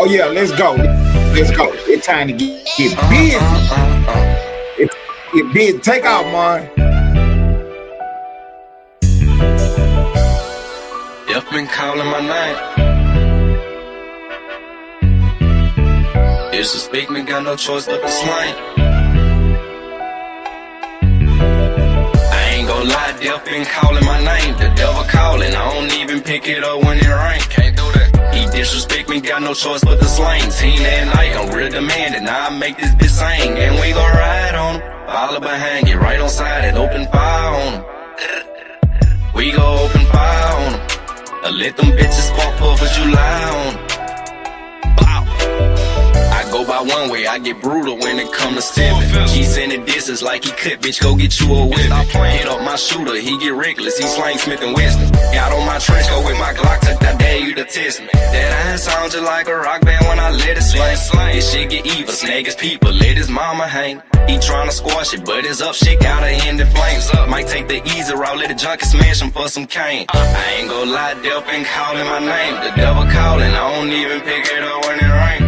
Oh yeah, let's go. Let's go. It's time to get busy. Get busy. Take out, man. Death been calling my name. Disrespect me, got no choice but to slang. I ain't gon' lie, death been calling my name. The devil calling, I don't even pick it up when it rain. Can't do that. He disrespect me, got no choice but to slang. Team that night, I'm real demanding. Now I make this bitch sing, and we gon' ride on him. Follow behind, get right on side and open fire on him. We gon' open fire on him. Let them bitches spark puff as you lie on 'em. Bow. I go by one way, I get brutal when it come to stepping. He sending distance like he could, bitch, go get you a whip. Hit up my shooter, he get reckless, he slang Smith and Weston. Got on my trench coat with my Glock, took that dare you to test me. That iron sound just like a rock band when I let it slang. This shit get evil, snag his people, let his mama hang. He tryna squash it, but his up shit gotta end in flames. Might take the easy route, let the junkie smash him for some cane. I ain't gon' lie, death been calling my name. The devil calling, I don't even pick it up when it rain.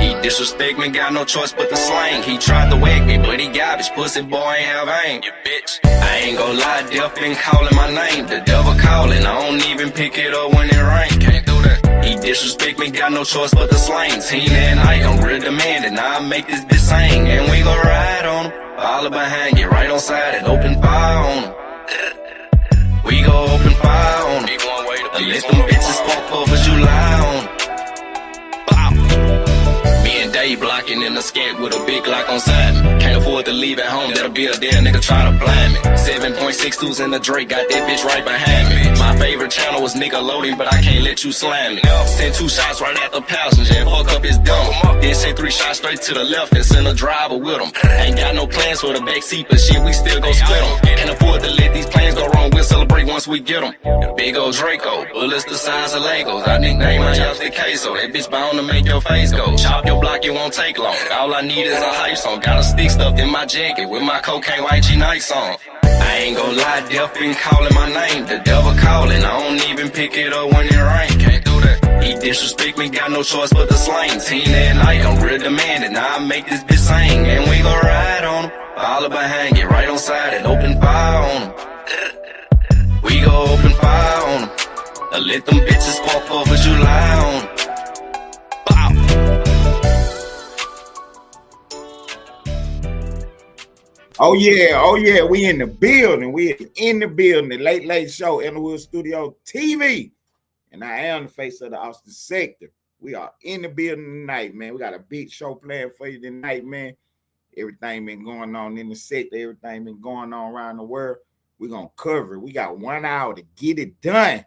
He disrespect me, got no choice but to slang. He tried to whack me, but he garbage, pussy boy ain't have aim. You bitch. I ain't gon' lie, death been calling my name. The devil calling, I don't even pick it up when it rain. Can't do that. He disrespect me, got no choice but to slang. Team that night, I'm real demanding. Now I make this bitch sing, and we gon' ride on him. Follow behind, get right on side and open fire on him. We gon' open fire on him. Let them bitches spark puff as you lie on him. Day blocking in the scat with a big Glock on side me. Can't afford to leave at home, that'll be a dead nigga try to blind me. 7.62s in the Drake, got that bitch right behind me. My favorite channel was Nickelodeon, but I can't let you slam me. Send 2 shots right at the passenger and fuck up his dumb. Then send 3 shots straight to the left and send a driver with him. Ain't got no plans for the backseat, but shit, we still gon' split them. Can't afford to let these plans go wrong, we'll celebrate once we get them. Big old Draco, bullets the size of Legos. I nickname my yacht the queso, that bitch bound to make your face go. Chop your block, it won't take long. All I need is a hype song. Got a stick stuffed in my jacket with my cocaine YG Nights on. I ain't gon' lie, death been calling my name. The devil calling, I don't even pick it up when it rain. Can't do that. He disrespect me, got no choice but to slang. Team that night, I'm real demanding. Now I make this bitch sing, and we gon' ride on him. Follow behind, get right on side and open fire on him. We gon' open fire on him. Let them bitches spark puff as you lie on him. Oh yeah, we in the building. We in the building. The Late Late Show, Ellenwood Studio TV. And I am the face of the Austin sector. We are in the building tonight, man. We got a big show planned for you tonight, man. Everything been going on in the sector. Everything been going on around the world. We're going to cover it. We got 1 hour to get it done.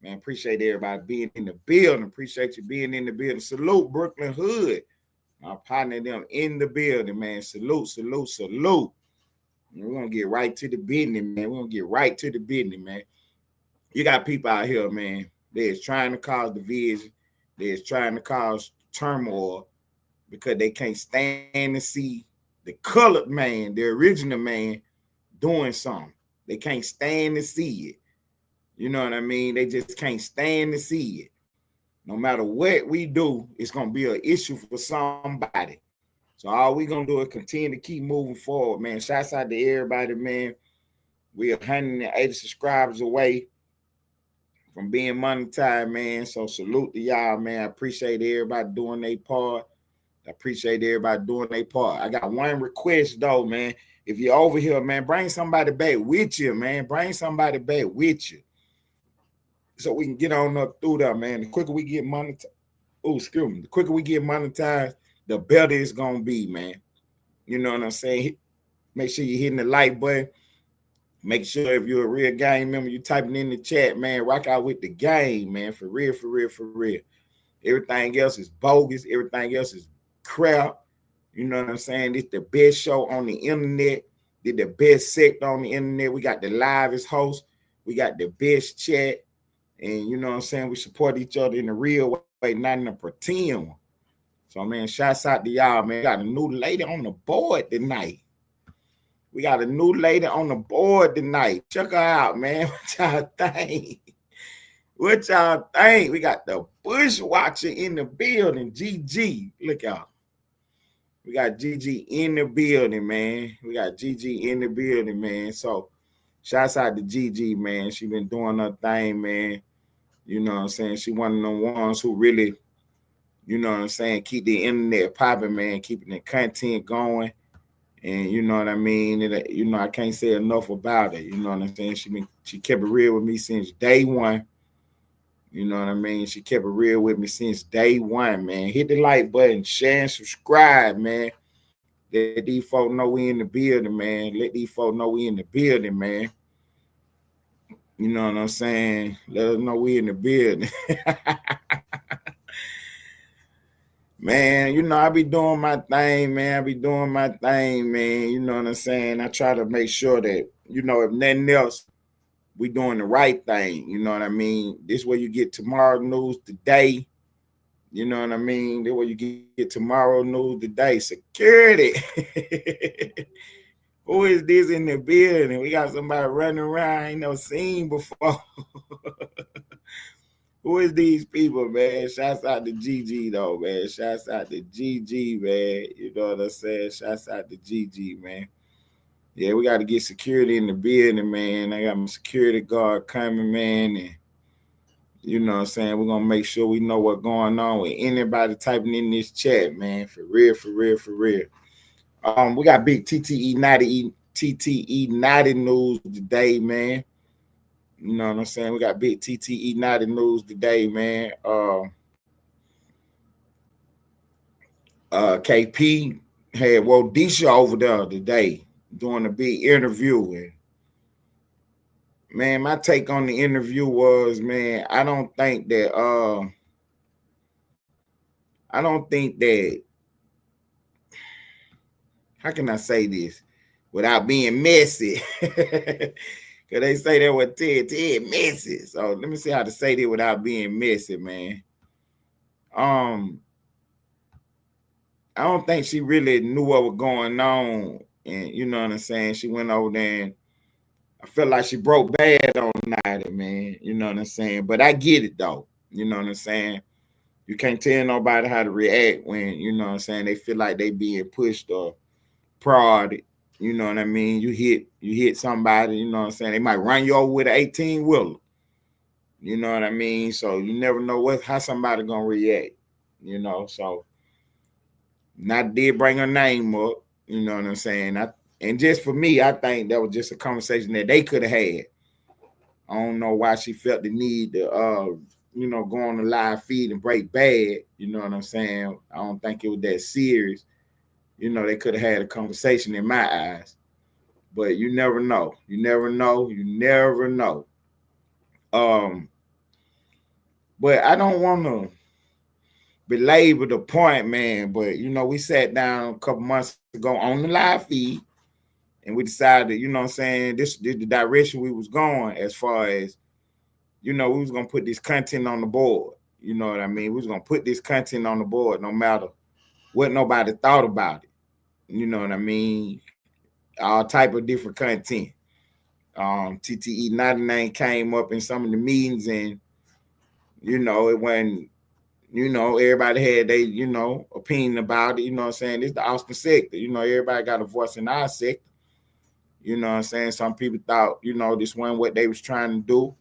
Man, appreciate everybody being in the building. Appreciate you being in the building. Salute Brooklyn Hood. My partner, them in the building, man. Salute. We're going to get right to the business, man. We're going to get right to the business, man. You got people out here, man, that's trying to cause division. That's trying to cause turmoil because they can't stand to see the colored man, the original man, doing something. They can't stand to see it. You know what I mean? They just can't stand to see it. No matter what we do, it's going to be an issue for somebody. So all we're going to do is continue to keep moving forward, man. Shouts out to everybody, man. We are 180 subscribers away from being monetized, man. So salute to y'all, man. I appreciate everybody doing their part. I got one request, though, man. If you're over here, man, bring somebody back with you, man. So we can get on up through there, man. The quicker we get monetized, the better it's gonna be, man. You know what I'm saying? Make sure you're hitting the like button. Make sure if you're a real gang member, you're typing in the chat, man. Rock out with the game, man. For real. Everything else is bogus. Everything else is crap. You know what I'm saying? It's the best show on the internet. It's the best sector on the internet. We got the livest host. We got the best chat. And you know what I'm saying? We support each other in the real way, not in the pretend one. So, man, shouts out to y'all, man. We got a new lady on the board tonight. Check her out, man. What y'all think? What y'all think? We got the bushwatcher in the building. GG. Look out. We got GG in the building, man. We got GG in the building, man. So shouts out to GG, man. She been doing her thing, man. You know what I'm saying? She one of the ones who really, you know what I'm saying, keep the internet popping, man, keeping the content going. And you know what I mean? I can't say enough about it. You know what I'm saying? She kept it real with me since day one. You know what I mean? She kept it real with me since day one, man. Hit the like button, share and subscribe, man. Let these folks know we in the building, man. Let these folks know we in the building, man. You know what I'm saying? Let us know we in the building. Man, I be doing my thing, man. You know what I'm saying? I try to make sure that, if nothing else, we doing the right thing. You know what I mean? This way you get tomorrow news today. You know what I mean? This way you get tomorrow news today. Security. Who is this in the building? We got somebody running around I ain't never seen before. Who is these people, man? Shouts out to GG, though, man. Shouts out to GG, man. You know what I'm saying? Shouts out to GG, man. Yeah, we got to get security in the building, man. I got my security guard coming, man. And, you know what I'm saying? We're going to make sure we know what's going on with anybody typing in this chat, man. For real, for real, for real. We got big TTE 90 news today, man. You know what I'm saying? We got big TTE 90 news today, man. KP had Wodisha over there today doing a big interview. And man, my take on the interview was, man, I don't think that how can I say this without being messy? Cause they say that with Ted messy. So let me see how to say that without being messy, man. I don't think she really knew what was going on. And you know what I'm saying? She went over there and I felt like she broke bad on night, man. You know what I'm saying? But I get it though. You know what I'm saying? You can't tell nobody how to react when, you know what I'm saying, they feel like they being pushed or prodded. You know what I mean? You hit somebody, you know what I'm saying? They might run you over with an 18-wheeler. You know what I mean? So you never know how somebody gonna react, so not did bring her name up, you know what I'm saying? And just for me, I think that was just a conversation that they could have had. I don't know why she felt the need to go on the live feed and break bad, you know what I'm saying? I don't think it was that serious. They could have had a conversation in my eyes. But you never know. You never know. But I don't want to belabor the point, man. But we sat down a couple months ago on the live feed, and we decided, you know what I'm saying, this the direction we was going as far as, we was gonna put this content on the board. You know what I mean? We was gonna put this content on the board no matter what nobody thought about it. You know what I mean? All type of different content. TTE 99 came up in some of the meetings, and it wasn't, everybody had their, opinion about it. You know what I'm saying? It's the Austin sector. Everybody got a voice in our sector. You know what I'm saying? Some people thought, this wasn't what they was trying to do.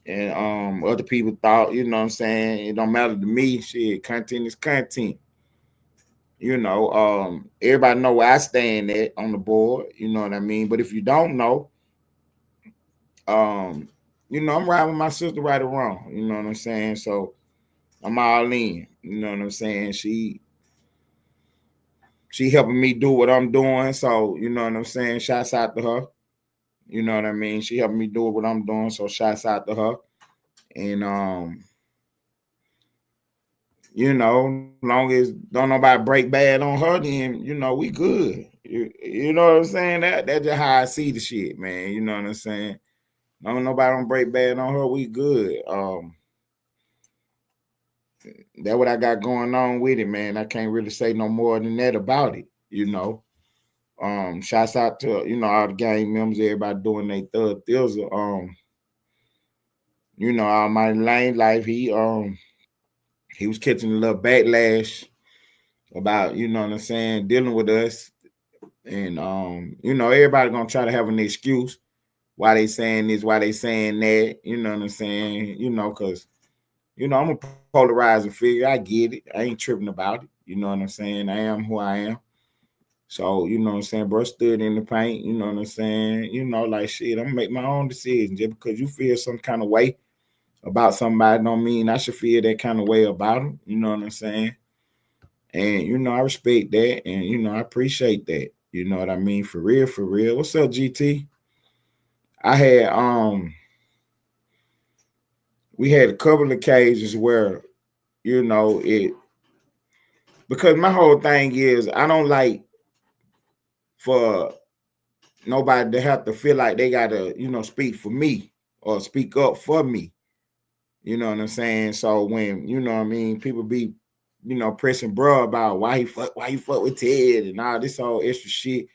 And other people thought, you know what I'm saying, it don't matter to me. Shit, content is content. Everybody know where I stand at on the board. You know what I mean? But if you don't know, I'm riding with my sister right or wrong. You know what I'm saying? So I'm all in. You know what I'm saying? She helping me do what I'm doing. So, you know what I'm saying? Shouts out to her. You know what I mean? She helping me do what I'm doing. So shouts out to her. And long as don't nobody break bad on her, then we good. You know what I'm saying? That's just how I see the shit, man. You know what I'm saying? Long nobody don't break bad on her, we good. That's what I got going on with it, man. I can't really say no more than that about it. Shouts out to all the gang members, everybody doing their Tlls. You know, Almighty Lane life, he was catching a little backlash about, you know what I'm saying, dealing with us. And you know, everybody gonna try to have an excuse why they saying this, why they saying that, you know what I'm saying, you know, because you know, I'm a polarizing figure. I get it. I ain't tripping about it. You know what I'm saying? I am who I am. So, you know what I'm saying, bro, stood in the paint, you know what I'm saying? You know, like shit, I'm gonna make my own decision. Just because you feel some kind of way about somebody don't mean I should feel that kind of way about them. You know what I'm saying? And you know, I respect that and you know, I appreciate that. You know what I mean? For real, for real. What's up, GT? I had we had a couple of occasions where, you know, it because my whole thing is I don't like for nobody to have to feel like they gotta, you know, speak for me or speak up for me. You know what I'm saying? So when, you know what I mean, people be, you know, pressing bro about why he fuck with Ted and all this all extra shit.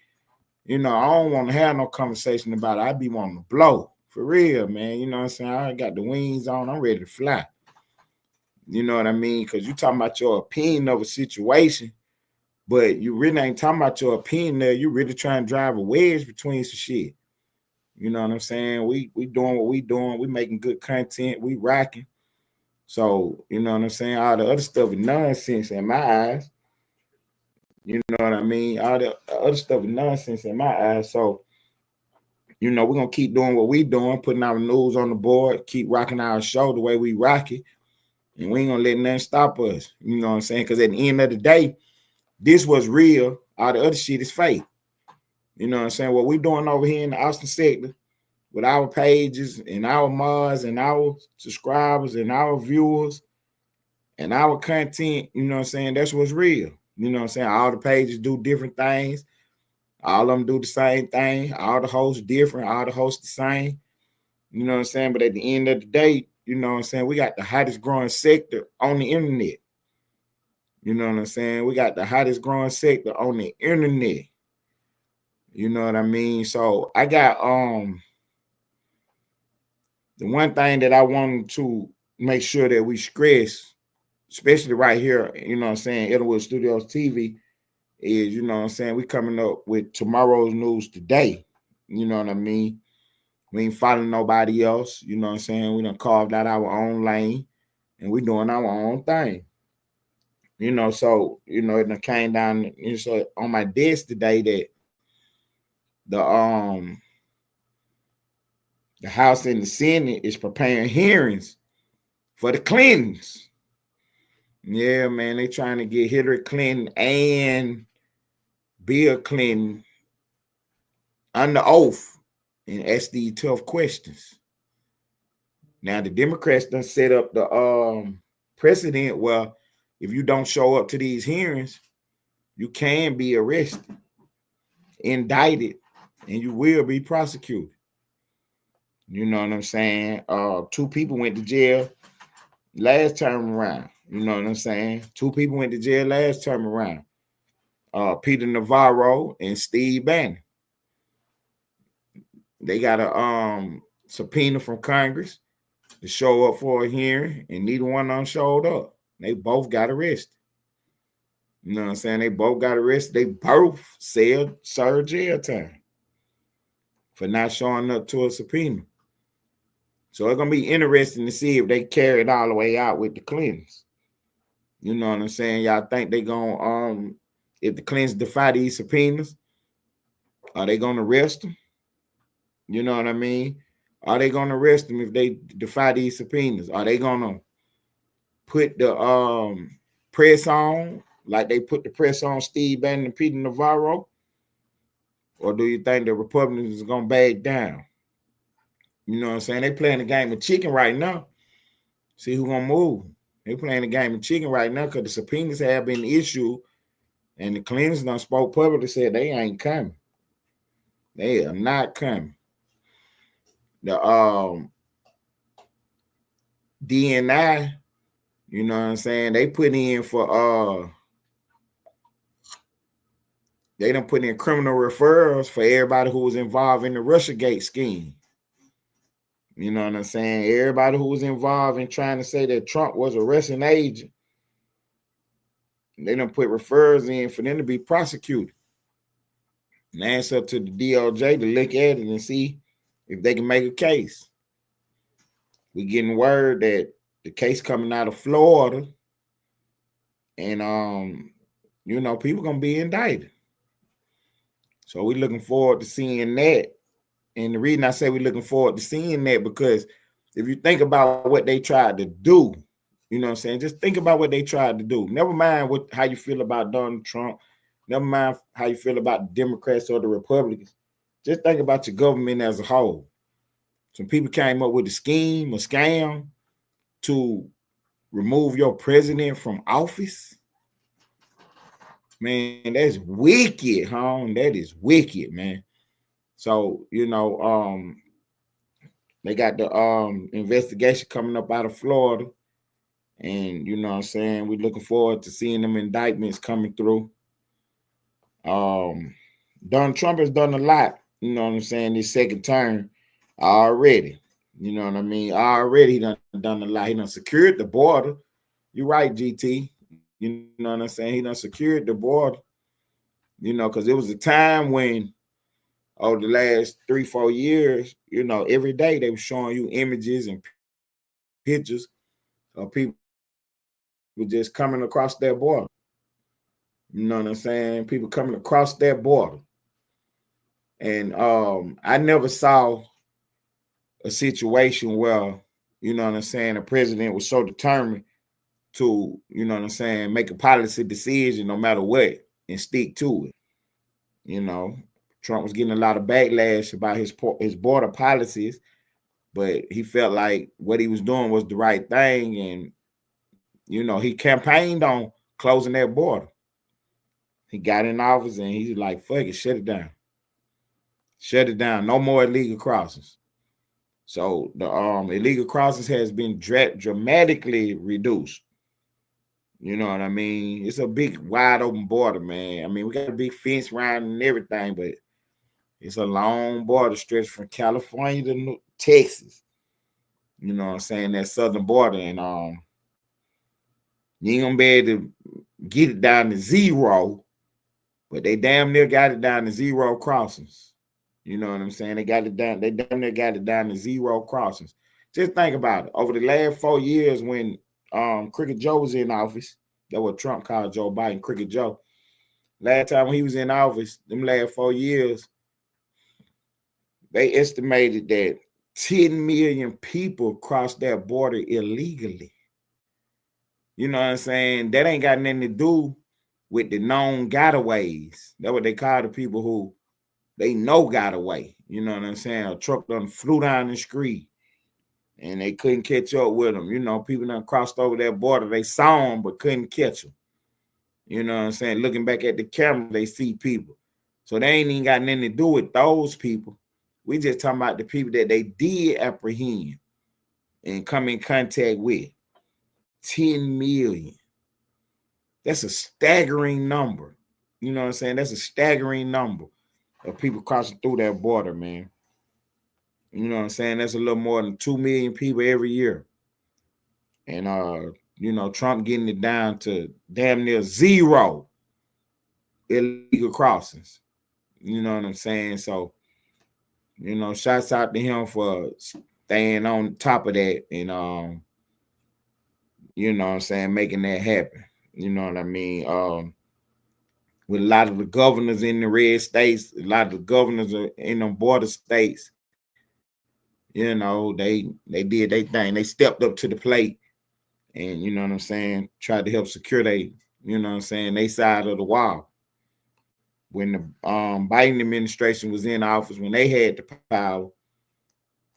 You know, I don't want to have no conversation about it. I be wanting to blow. For real, man. You know what I'm saying? I got the wings on, I'm ready to fly. You know what I mean? Because you talking about your opinion of a situation, but you really ain't talking about your opinion there. You really trying to drive a wedge between some shit. You know what I'm saying? We doing what we doing. We making good content. We rocking. So, you know what I'm saying? All the other stuff is nonsense in my eyes. You know what I mean? All the other stuff is nonsense in my eyes. So, you know, we're gonna keep doing what we doing, putting our news on the board, keep rocking our show the way we rock it. And we ain't gonna let nothing stop us. You know what I'm saying? Because at the end of the day, this was real. All the other shit is fake. You know what I'm saying? What we doing over here in the Austin sector with our pages and our mods and our subscribers and our viewers and our content, you know what I'm saying? That's what's real. You know what I'm saying? All the pages do different things. All of them do the same thing. All the hosts different. All the hosts the same. You know what I'm saying? But at the end of the day, you know what I'm saying? We got the hottest growing sector on the internet. You know what I'm saying? We got the hottest growing sector on the internet. You know what I mean? So I got the one thing that I wanted to make sure that we stress, especially right here, you know what I'm saying, Edward Studios TV, is, you know what I'm saying, we coming up with tomorrow's news today. You know what I mean? We ain't following nobody else. You know what I'm saying? We done carved out our own lane and we doing our own thing. You know, so, you know, it done came down so on my desk today that the the House and the Senate is preparing hearings for the Clintons. Yeah, man, they trying to get Hillary Clinton and Bill Clinton under oath and ask these tough questions. Now the Democrats done set up the precedent where if you don't show up to these hearings, you can be arrested, indicted, and you will be prosecuted. You know what I'm saying? Two people went to jail last term around. You know what I'm saying? Two people went to jail last term around. Peter Navarro and Steve Bannon. They got a subpoena from Congress to show up for a hearing, and neither one of them showed up. They both got arrested. You know what I'm saying? They both got arrested. They both served jail time for not showing up to a subpoena. So it's gonna be interesting to see if they carry it all the way out with the Clintons. You know what I'm saying? Y'all think they gonna if the Clintons defy these subpoenas, are they gonna arrest them? You know what I mean? Are they gonna arrest them if they defy these subpoenas? Are they gonna put the press on like they put the press on Steve Bannon and Peter Navarro? Or do you think the Republicans are gonna back down? You know what I'm saying? They playing the game of chicken right now. See who gonna move. They playing the game of chicken right now because the subpoenas have been issued, and the Clintons done spoke publicly, said they ain't coming. They are not coming. The DNI, you know what I'm saying? They put in for they done put in criminal referrals for everybody who was involved in the Russiagate scheme. You know what I'm saying? Everybody who was involved in trying to say that Trump was a Russian agent, they done put refers in for them to be prosecuted. Now it's up to the DOJ to look at it and see if they can make a case. We getting word that the case coming out of Florida, and people gonna be indicted. So we looking forward to seeing that. And the reason I say we're looking forward to seeing that, because if you think about what they tried to do, you know what I'm saying? Just think about what they tried to do. Never mind how you feel about Donald Trump. Never mind how you feel about the Democrats or the Republicans. Just think about your government as a whole. Some people came up with a scheme, a scam to remove your president from office. Man, that's wicked, home. That is wicked, man. So, they got the investigation coming up out of Florida. And you know what I'm saying? We're looking forward to seeing them indictments coming through. Donald Trump has done a lot, you know what I'm saying, this second term already. You know what I mean? Already he done a lot. He done secured the border. You're right, GT. You know what I'm saying? He done secured the border. Because it was a time when over the last 3-4 years, every day they were showing you images and pictures of people just coming across that border. You know what I'm saying? People coming across that border. And I never saw a situation where, you know what I'm saying, the president was so determined to, you know what I'm saying, make a policy decision no matter what and stick to it. Trump was getting a lot of backlash about his border policies, but he felt like what he was doing was the right thing. And, he campaigned on closing that border. He got in office and he's like, fuck it, shut it down. Shut it down. No more illegal crossings. So the illegal crossings has been dramatically reduced. You know what I mean? It's a big, wide open border, man. I mean, we got a big fence around and everything, but it's a long border stretch from California to Texas. You know what I'm saying? That southern border. And you ain't gonna be able to get it down to zero, but they damn near got it down to zero crossings. You know what I'm saying? They got it down. They damn near got it down to zero crossings. Just think about it. Over the last 4 years, when Crooked Joe was in office, that's what Trump called Joe Biden, Crooked Joe. Last time when he was in office, them last 4 years, they estimated that 10 million people crossed that border illegally. You know what I'm saying? That ain't got nothing to do with the known gotaways. That's what they call the people who they know got away. You know what I'm saying? A truck done flew down the street and they couldn't catch up with them. People done crossed over that border. They saw them but couldn't catch them. You know what I'm saying? Looking back at the camera, they see people. So they ain't even got nothing to do with those people. We just talking about the people that they did apprehend and come in contact with. 10 million. That's a staggering number. You know what I'm saying? That's a staggering number of people crossing through that border, man. You know what I'm saying? That's a little more than 2 million people every year. And Trump getting it down to damn near zero illegal crossings. You know what I'm saying? So, shouts out to him for staying on top of that and you know what I'm saying, making that happen. You know what I mean? With a lot of the governors in the red states, a lot of the governors are in them border states, they did their thing. They stepped up to the plate and, you know what I'm saying, tried to help secure they side of the wall. When the Biden administration was in office, when they had the power,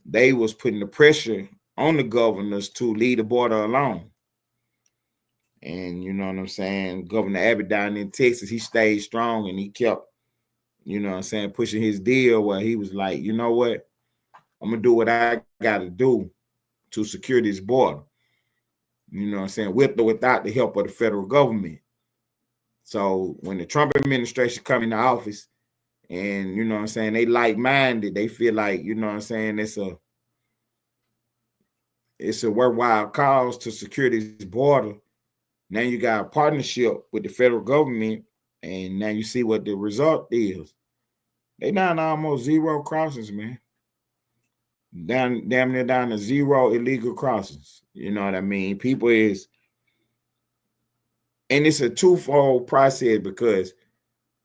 they was putting the pressure on the governors to leave the border alone. And you know what I'm saying? Governor Abbott down in Texas, he stayed strong and he kept, pushing his deal where he was like, you know what? I'm going to do what I got to do to secure this border. You know what I'm saying? With or without the help of the federal government. So when the Trump administration come into office and, they like-minded, they feel like, it's a it's a worthwhile cause to secure this border. Now you got a partnership with the federal government, and now you see what the result is. They down to almost zero crossings, man. Damn near down to zero illegal crossings. You know what I mean? People is, and it's a twofold process because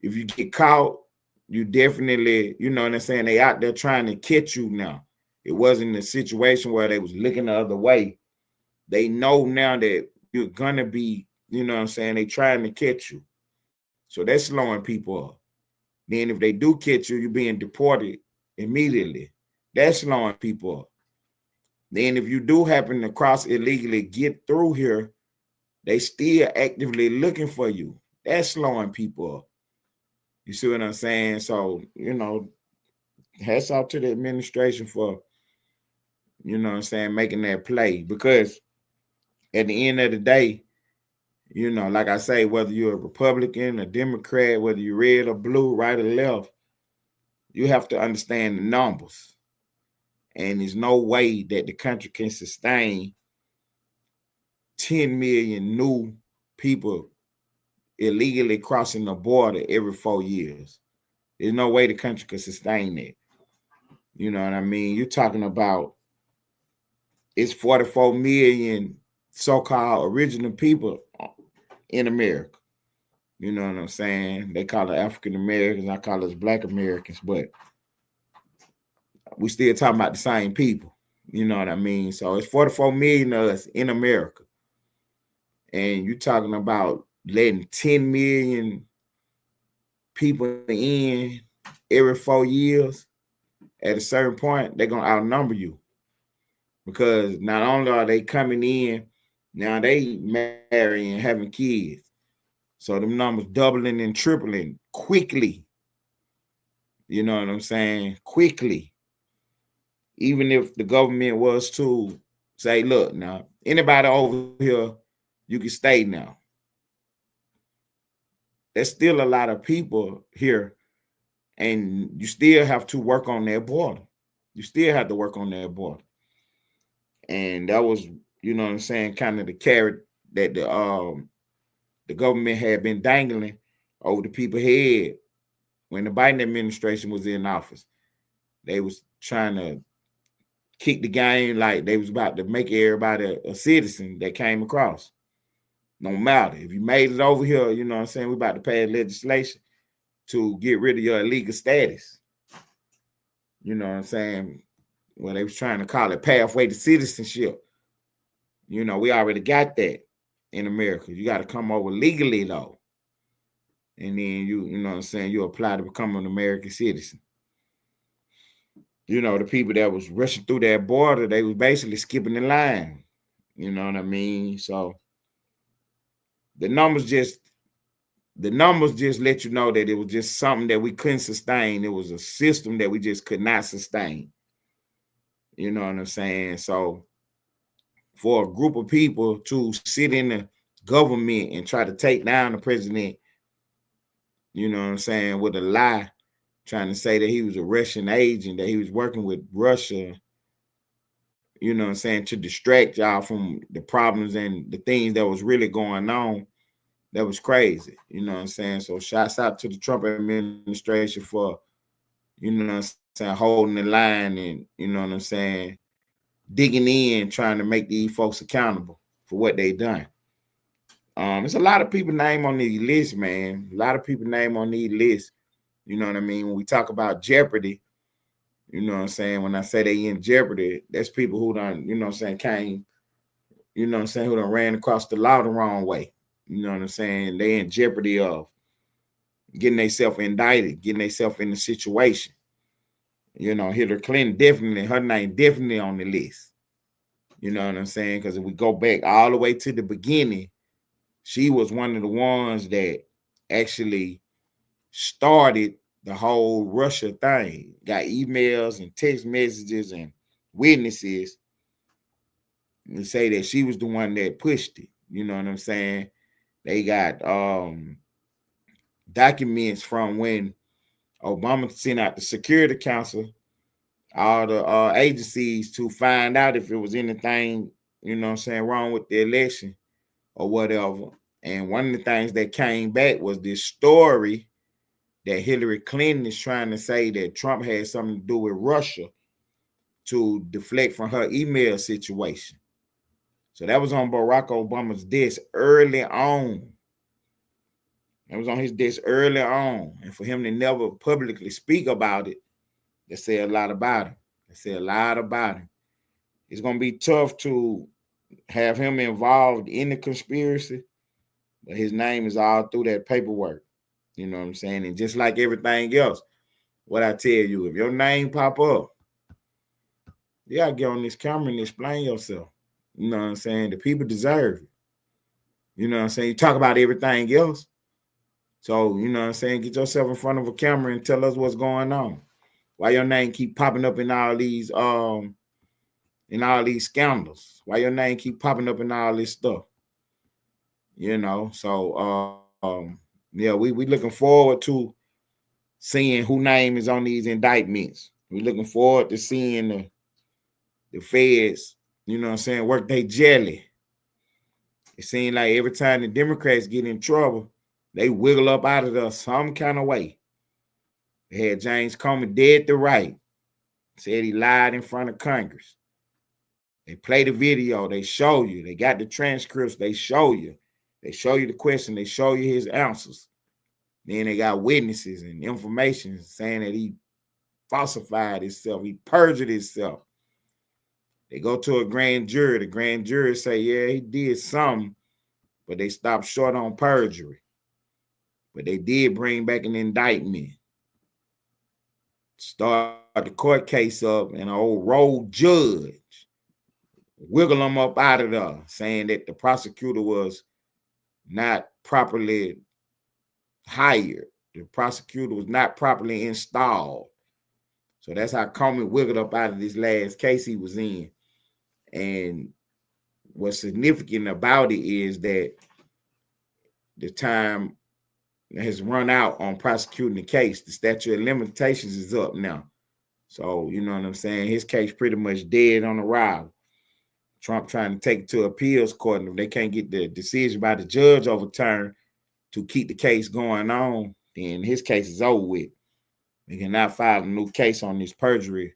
if you get caught, you definitely, you know what I'm saying, they out there trying to catch you now. It wasn't a situation where they was looking the other way. They know now that you're gonna be, you know what I'm saying, they trying to catch you. So that's slowing people up. Then if they do catch you, you're being deported immediately. That's slowing people up. Then if you do happen to cross illegally, get through here, they still actively looking for you. That's slowing people up. You see what I'm saying? So, you know, hats off to the administration for, you know what I'm saying, making that play. Because at the end of the day, you know, like I say, whether you're a Republican, a Democrat, whether you're red or blue, right or left, you have to understand the numbers. And there's no way that the country can sustain 10 million new people illegally crossing the border every 4 years. There's no way the country could sustain that. You know what I mean? You're talking about it's 44 million so-called original people in America. You know what I'm saying? They call it African Americans. I call us Black Americans, but we still talking about the same people. You know what I mean? So it's 44 million of us in America. And you're talking about letting 10 million people in every 4 years. At a certain point, they're going to outnumber you. Because not only are they coming in, now they marrying, having kids. So them numbers doubling and tripling quickly. You know what I'm saying? Quickly. Even if the government was to say, look, now, anybody over here, you can stay now. There's still a lot of people here, and you still have to work on that border. You still have to work on that border. And that was, you know what I'm saying, kind of the carrot that the government had been dangling over the people's head when the Biden administration was in office. They was trying to kick the game like they was about to make everybody a citizen that came across. No matter. If you made it over here, you know what I'm saying, we about to pass legislation to get rid of your illegal status. You know what I'm saying? Well, they was trying to call it pathway to citizenship. You know, we already got that in America. You got to come over legally, though. And then you know what I'm saying, you apply to become an American citizen. You know, the people that was rushing through that border, they was basically skipping the line. You know what I mean? So the numbers just let you know that it was just something that we couldn't sustain. It was a system that we just could not sustain. You know what I'm saying? So for a group of people to sit in the government and try to take down the president, you know what I'm saying, with a lie, trying to say that he was a Russian agent, that he was working with Russia, you know what I'm saying, to distract y'all from the problems and the things that was really going on. That was crazy. You know what I'm saying? So shouts out to the Trump administration for, you know what I'm saying, holding the line and, you know what I'm saying, digging in, trying to make these folks accountable for what they done. There's a lot of people named on these lists, man. A lot of people named on these lists. You know what I mean? When we talk about jeopardy, you know what I'm saying? When I say they in jeopardy, that's people who done, you know what I'm saying, came, you know what I'm saying, who done ran across the law the wrong way. You know what I'm saying? They in jeopardy of getting themselves indicted, getting themselves in the situation. You know, Hillary Clinton definitely, her name definitely on the list. You know what I'm saying? Because if we go back all the way to the beginning, she was one of the ones that actually started the whole Russia thing. Got emails and text messages and witnesses to say that she was the one that pushed it. You know what I'm saying? They got documents from when Obama sent out the Security Council all the agencies to find out if it was anything, wrong with the election or whatever. And one of the things that came back was this story that Hillary Clinton is trying to say that Trump had something to do with Russia to deflect from her email situation. So that was on Barack Obama's desk early on. It was on his desk early on. And for him to never publicly speak about it, they say a lot about him. It's going to be tough to have him involved in the conspiracy, but his name is all through that paperwork. You know what I'm saying? And just like everything else, what I tell you, if your name pop up, you gotta get on this camera and explain yourself. You know what I'm saying? The people deserve it. You know what I'm saying? You talk about everything else. So, you know what I'm saying? Get yourself in front of a camera and tell us what's going on. Why your name keep popping up in all these scandals? Why your name keep popping up in all this stuff? You know, so yeah, we looking forward to seeing who name is on these indictments. We're looking forward to seeing the feds, you know what I'm saying, work their jelly. It seems like every time the Democrats get in trouble, they wiggle up out of there some kind of way. They had James Comey dead to right. Said he lied in front of Congress. They play the video. They show you. They got the transcripts. They show you. They show you the question. They show you his answers. Then they got witnesses and information saying that he falsified himself. He perjured himself. They go to a grand jury. The grand jury say, yeah, he did something, but they stopped short on perjury. But they did bring back an indictment. Start the court case up, and an old rogue judge wiggle them up out of there, saying that the prosecutor was not properly hired. The prosecutor was not properly installed. So that's how Comey wiggled up out of this last case he was in. And what's significant about it is that the time has run out on prosecuting the case. The statute of limitations is up now. So, you know what I'm saying? His case pretty much dead on arrival. Trump trying to take it to appeals court, and if they can't get the decision by the judge overturned to keep the case going on, then his case is over with. They cannot file a new case on this perjury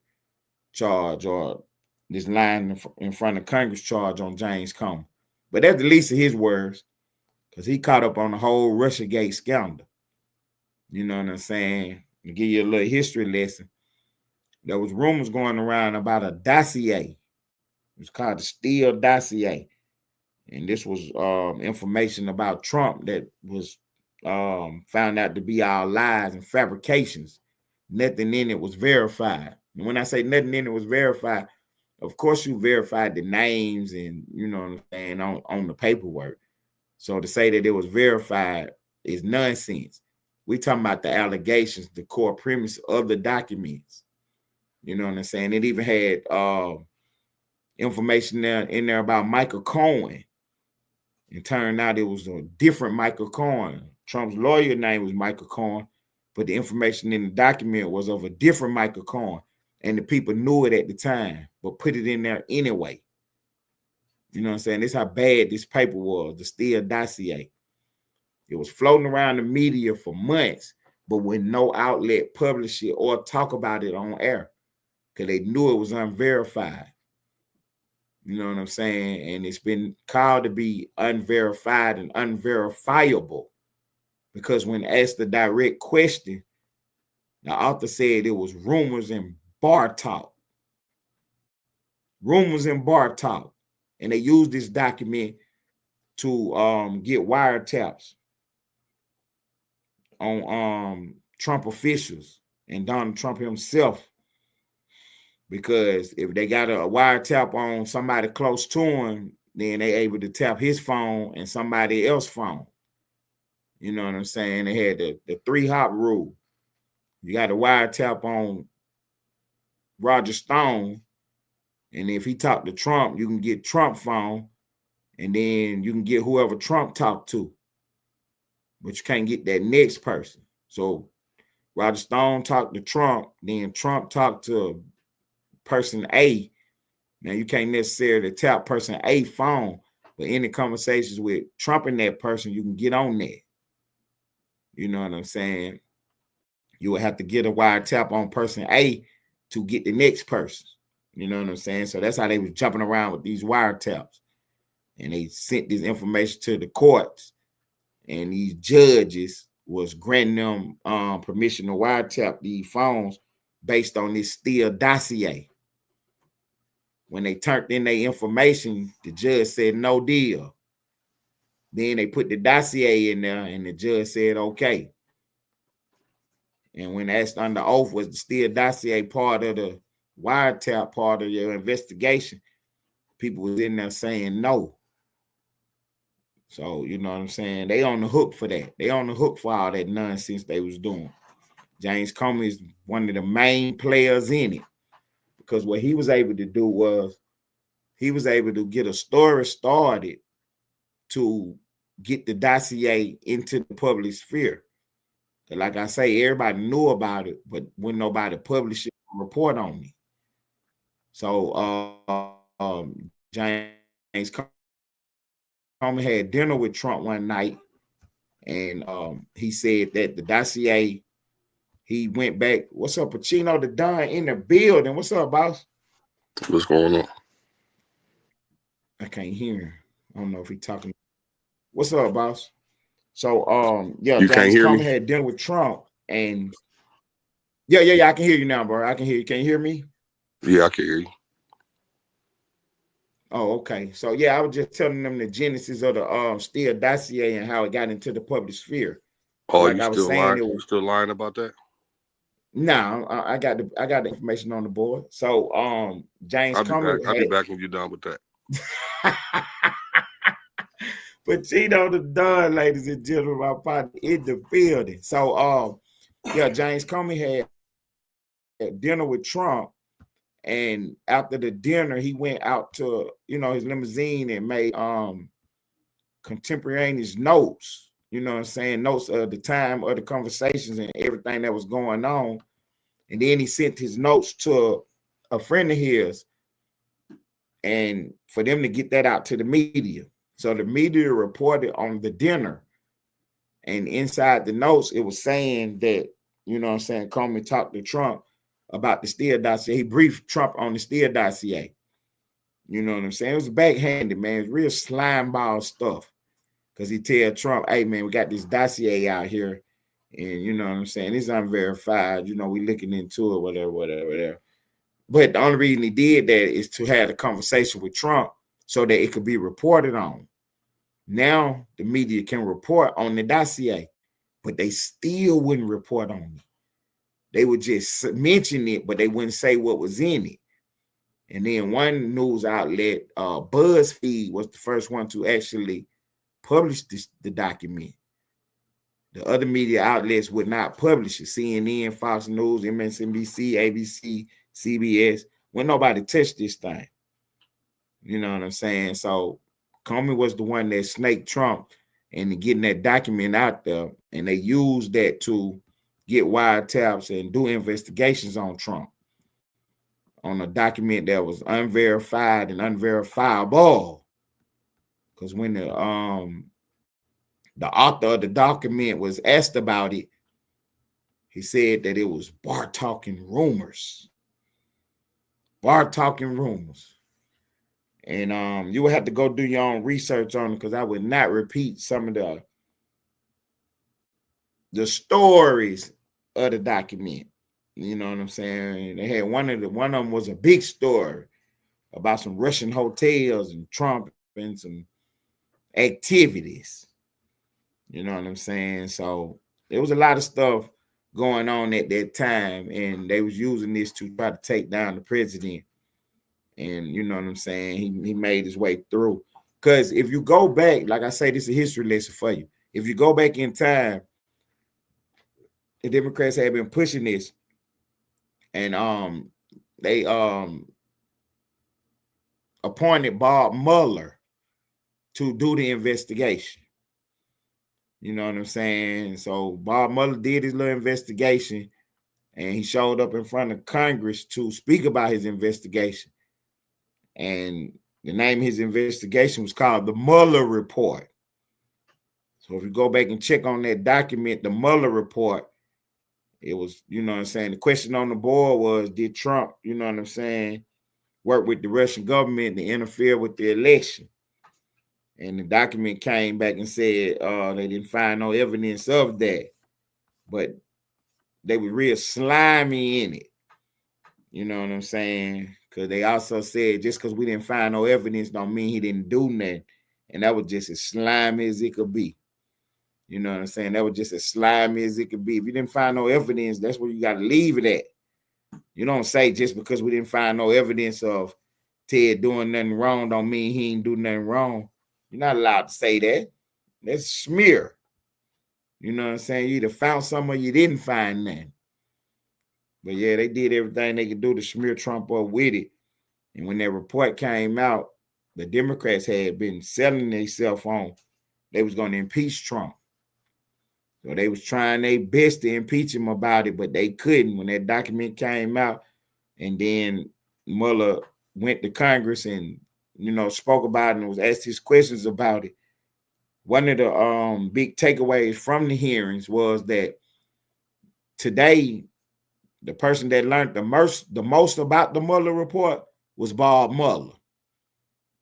charge or this lying in front of Congress charge on James Comey. But that's the least of his words, because he caught up on the whole Russiagate scandal. You know what I'm saying? To give you a little history lesson, there was rumors going around about a dossier. It was called the Tlls dossier. And this was information about Trump that was found out to be all lies and fabrications. Nothing in it was verified. And when I say nothing in it was verified, of course you verified the names and, you know what I'm saying, on the paperwork. So to say that it was verified is nonsense. We talking about the allegations, the core premise of the documents. You know what I'm saying? It even had information in there about Michael Cohen. It turned out it was a different Michael Cohen. Trump's lawyer name was Michael Cohen, but the information in the document was of a different Michael Cohen. And the people knew it at the time, but put it in there anyway. You know what I'm saying? This is how bad this paper was, the Tlls dossier. It was floating around the media for months, but when no outlet published it or talk about it on air, because they knew it was unverified. You know what I'm saying? And it's been called to be unverified and unverifiable, because when asked the direct question, the author said it was rumors and bar talk. Rumors and bar talk. And they used this document to get wiretaps on Trump officials and Donald Trump himself. Because if they got a wiretap on somebody close to him, then they able to tap his phone and somebody else's phone. You know what I'm saying? They had the 3-hop rule. You got a wiretap on Roger Stone, and if he talked to Trump, you can get Trump phone, and then you can get whoever Trump talked to. But you can't get that next person. So Roger Stone talked to Trump, then Trump talked to person A. Now you can't necessarily tap person A phone, but any conversations with Trump and that person, you can get on there. You know what I'm saying? You would have to get a wiretap on person A to get the next person. You know what I'm saying? So that's how they was jumping around with these wiretaps. And they sent this information to the courts, and these judges was granting them permission to wiretap these phones based on this Steele dossier. When they turned in their information, the judge said no deal. Then they put the dossier in there, and the judge said okay. And when asked under oath, was the Steele dossier part of the wiretap, part of your investigation, people was in there saying no. So, you know what I'm saying? They on the hook for that. They on the hook for all that nonsense they was doing. James Comey is one of the main players in it, because what he was able to do was he was able to get a story started to get the dossier into the public sphere. Like I say, everybody knew about it, but when nobody published it, report on it. So James Comey had dinner with Trump one night, and he said that the dossier, he went back. What's up, Pacino the Don in the building? What's up, boss? What's going on? I can't hear him. I don't know if he's talking. What's up, boss? So yeah, You James can't hear Comey me? had dinner with Trump, and yeah, I can hear you now, bro. I can hear you. Can you hear me? Yeah, I can hear you. Oh, okay. So yeah, I was just telling them the genesis of the Steele dossier and how it got into the public sphere. Oh, Like you I was still saying, lying? it You was still lying about that? no. I got the information on the board. So James I'll be back. Comey I'll be had back when you're done with that. Pacino the Don, ladies and gentlemen, my partner in the building. So yeah, James Comey had dinner with Trump. And after the dinner, he went out to, his limousine and made contemporaneous notes, you know what I'm saying, notes of the time of the conversations and everything that was going on. And then he sent his notes to a friend of his, and for them to get that out to the media. So the media reported on the dinner. And inside the notes, it was saying that, you know what I'm saying, Comey talked to Trump about the Steele dossier. He briefed Trump on the Steele dossier. You know what I'm saying? It was backhanded, man. It's real slime ball stuff. Because he tell Trump, hey, man, we got this dossier out here. And you know what I'm saying? It's unverified. You know, we looking into it, whatever. But the only reason he did that is to have a conversation with Trump so that it could be reported on. Now the media can report on the dossier, but they still wouldn't report on it. They would just mention it, but they wouldn't say what was in it. And then one news outlet, BuzzFeed, was the first one to actually publish the document. The other media outlets would not publish it. CNN, Fox News, MSNBC, ABC, CBS. When nobody touched this thing. You know what I'm saying? So Comey was the one that snaked Trump into getting that document out there. And they used that to get wiretaps and do investigations on Trump on a document that was unverified and unverifiable. Because when the author of the document was asked about it, he said that it was Bart talking rumors. Bart talking rumors. And you would have to go do your own research on it, because I would not repeat some of the stories of the document. You know what I'm saying? They had one of them was a big story about some Russian hotels and Trump and some activities. You know what I'm saying? So there was a lot of stuff going on at that time, and they was using this to try to take down the president. And you know what I'm saying? He made his way through. Because if you go back, like I say, this is a history lesson for you. If you go back in time, the Democrats had been pushing this, and they appointed Bob Mueller to do the investigation. You know what I'm saying? So Bob Mueller did his little investigation, and he showed up in front of Congress to speak about his investigation. And the name of his investigation was called the Mueller Report. So if you go back and check on that document, the Mueller Report, it was, you know what I'm saying, the question on the board was, did Trump, you know what I'm saying, work with the Russian government to interfere with the election? And the document came back and said they didn't find no evidence of that, but they were real slimy in it. You know what I'm saying? Because they also said just because we didn't find no evidence don't mean he didn't do nothing. And that was just as slimy as it could be. You know what I'm saying? That was just as slimy as it could be. If you didn't find no evidence, that's where you got to leave it at. You don't say just because we didn't find no evidence of Ted doing nothing wrong don't mean he ain't do nothing wrong. You're not allowed to say that. That's smear. You know what I'm saying? You either found something or you didn't find nothing. But yeah, they did everything they could do to smear Trump up with it. And when that report came out, the Democrats had been selling themselves on they was going to impeach Trump. So they was trying their best to impeach him about it, but they couldn't when that document came out. And then Mueller went to Congress and, you know, spoke about it and was asked his questions about it. One of the big takeaways from the hearings was that today, the person that learned the most about the Mueller report was Bob Mueller.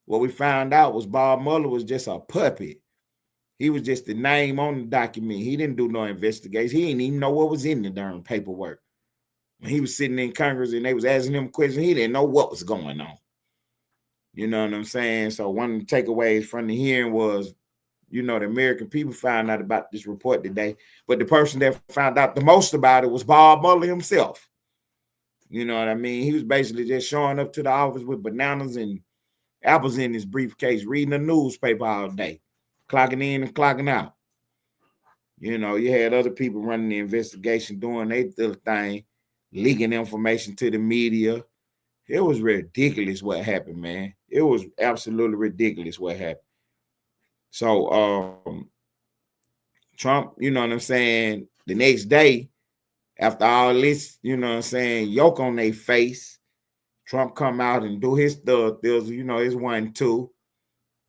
What we found out was Bob Mueller was just a puppet. He was just the name on the document. He didn't do no investigation. He didn't even know what was in the darn paperwork. When he was sitting in Congress and they was asking him questions, he didn't know what was going on. You know what I'm saying? So one of the takeaways from the hearing was, you know, the American people found out about this report today, but the person that found out the most about it was Bob Mueller himself. You know what I mean? He was basically just showing up to the office with bananas and apples in his briefcase, reading the newspaper all day, clocking in and clocking out. You know, you had other people running the investigation, doing their thing, leaking information to the media. It was ridiculous what happened, man. It was absolutely ridiculous what happened. So Trump, you know what I'm saying, the next day, after all this, you know what I'm saying, yoke on their face, Trump come out and do his stuff. There was, you know, his 1, 2.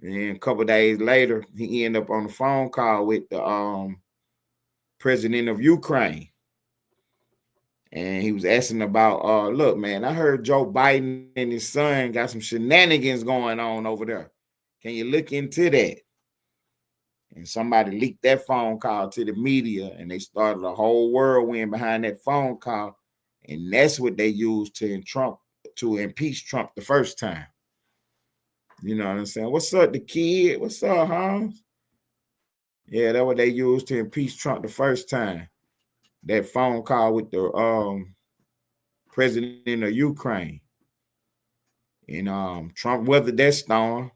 And then a couple of days later, he ended up on a phone call with the president of Ukraine. And he was asking about, look, man, I heard Joe Biden and his son got some shenanigans going on over there. Can you look into that? And somebody leaked that phone call to the media, and they started a whole whirlwind behind that phone call. And that's what they used to impeach Trump the first time. You know what I'm saying? What's up, the kid? What's up, Holmes? Yeah, that's what they used to impeach Trump the first time. That phone call with the president of Ukraine. And Trump weathered that storm.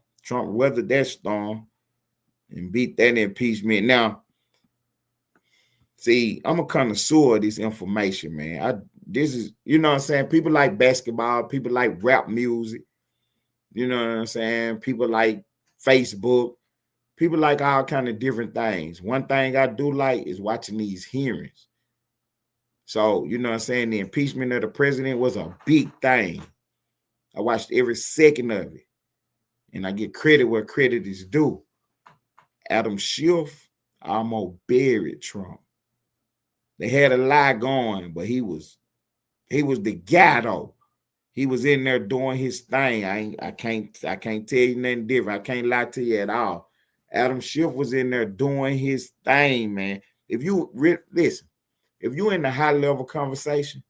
And beat that impeachment. Now, see, I'm a connoisseur of this information, man. This is, you know what I'm saying? People like basketball, people like rap music. You know what I'm saying? People like Facebook. People like all kind of different things. One thing I do like is watching these hearings. So, you know what I'm saying? The impeachment of the president was a big thing. I watched every second of it. And I get credit where credit is due. Adam Schiff almost buried Trump. They had a lie going, but he was the guy though. He was in there doing his thing. I can't tell you nothing different. I can't lie to you at all. Adam Schiff was in there doing his thing, man. If you listen, if you're in the high level conversation,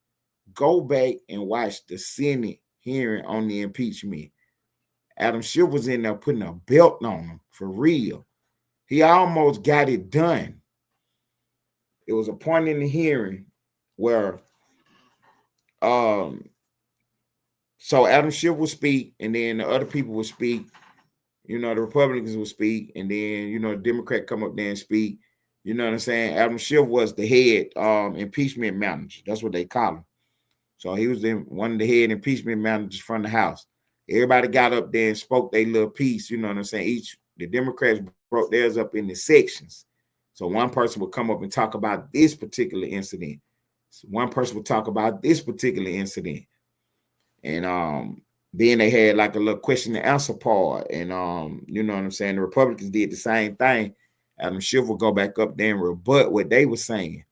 go back and watch the Senate hearing on the impeachment. Adam Schiff was in there putting a belt on him for real. He almost got it done. It was a point in the hearing where so Adam Schiff would speak, and then the other people would speak. You know, the Republicans would speak, and then, you know, the Democrat come up there and speak. You know what I'm saying? Adam Schiff was the head impeachment manager. That's what they call him. So he was one of the head impeachment managers from the House. Everybody got up there and spoke their little piece. You know what I'm saying? The Democrats broke theirs up into sections. So one person would come up and talk about this particular incident. So one person would talk about this particular incident. And then they had like a little question and answer part. And you know what I'm saying? The Republicans did the same thing. Adam Schiff would go back up there and rebut what they were saying.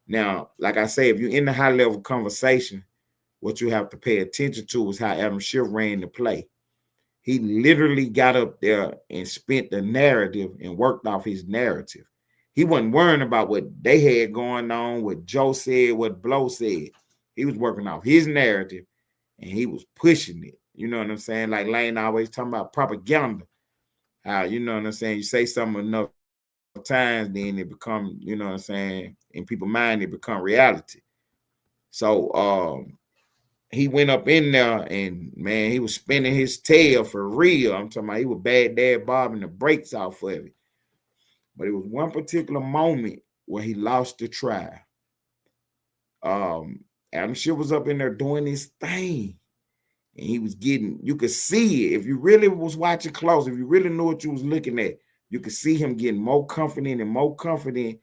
Now, like I say, if you're in the high level conversation, what you have to pay attention to is how Adam Schiff ran the play. He literally got up there and spent the narrative and worked off his narrative. He wasn't worrying about what they had going on, what Joe said, what Blow said. He was working off his narrative and he was pushing it. You know what I'm saying? Like Lane always talking about propaganda. How, you know what I'm saying? You say something enough times, then it become, you know what I'm saying, in people's mind, it become reality. So he went up in there and man, he was spinning his tail for real. I'm talking about he was bad dad bobbing the brakes off of it. But it was one particular moment where he lost the trial. Adam Schiff was up in there doing his thing. And he was getting, you could see it. If you really was watching close, if you really knew what you was looking at, you could see him getting more confident and more confident.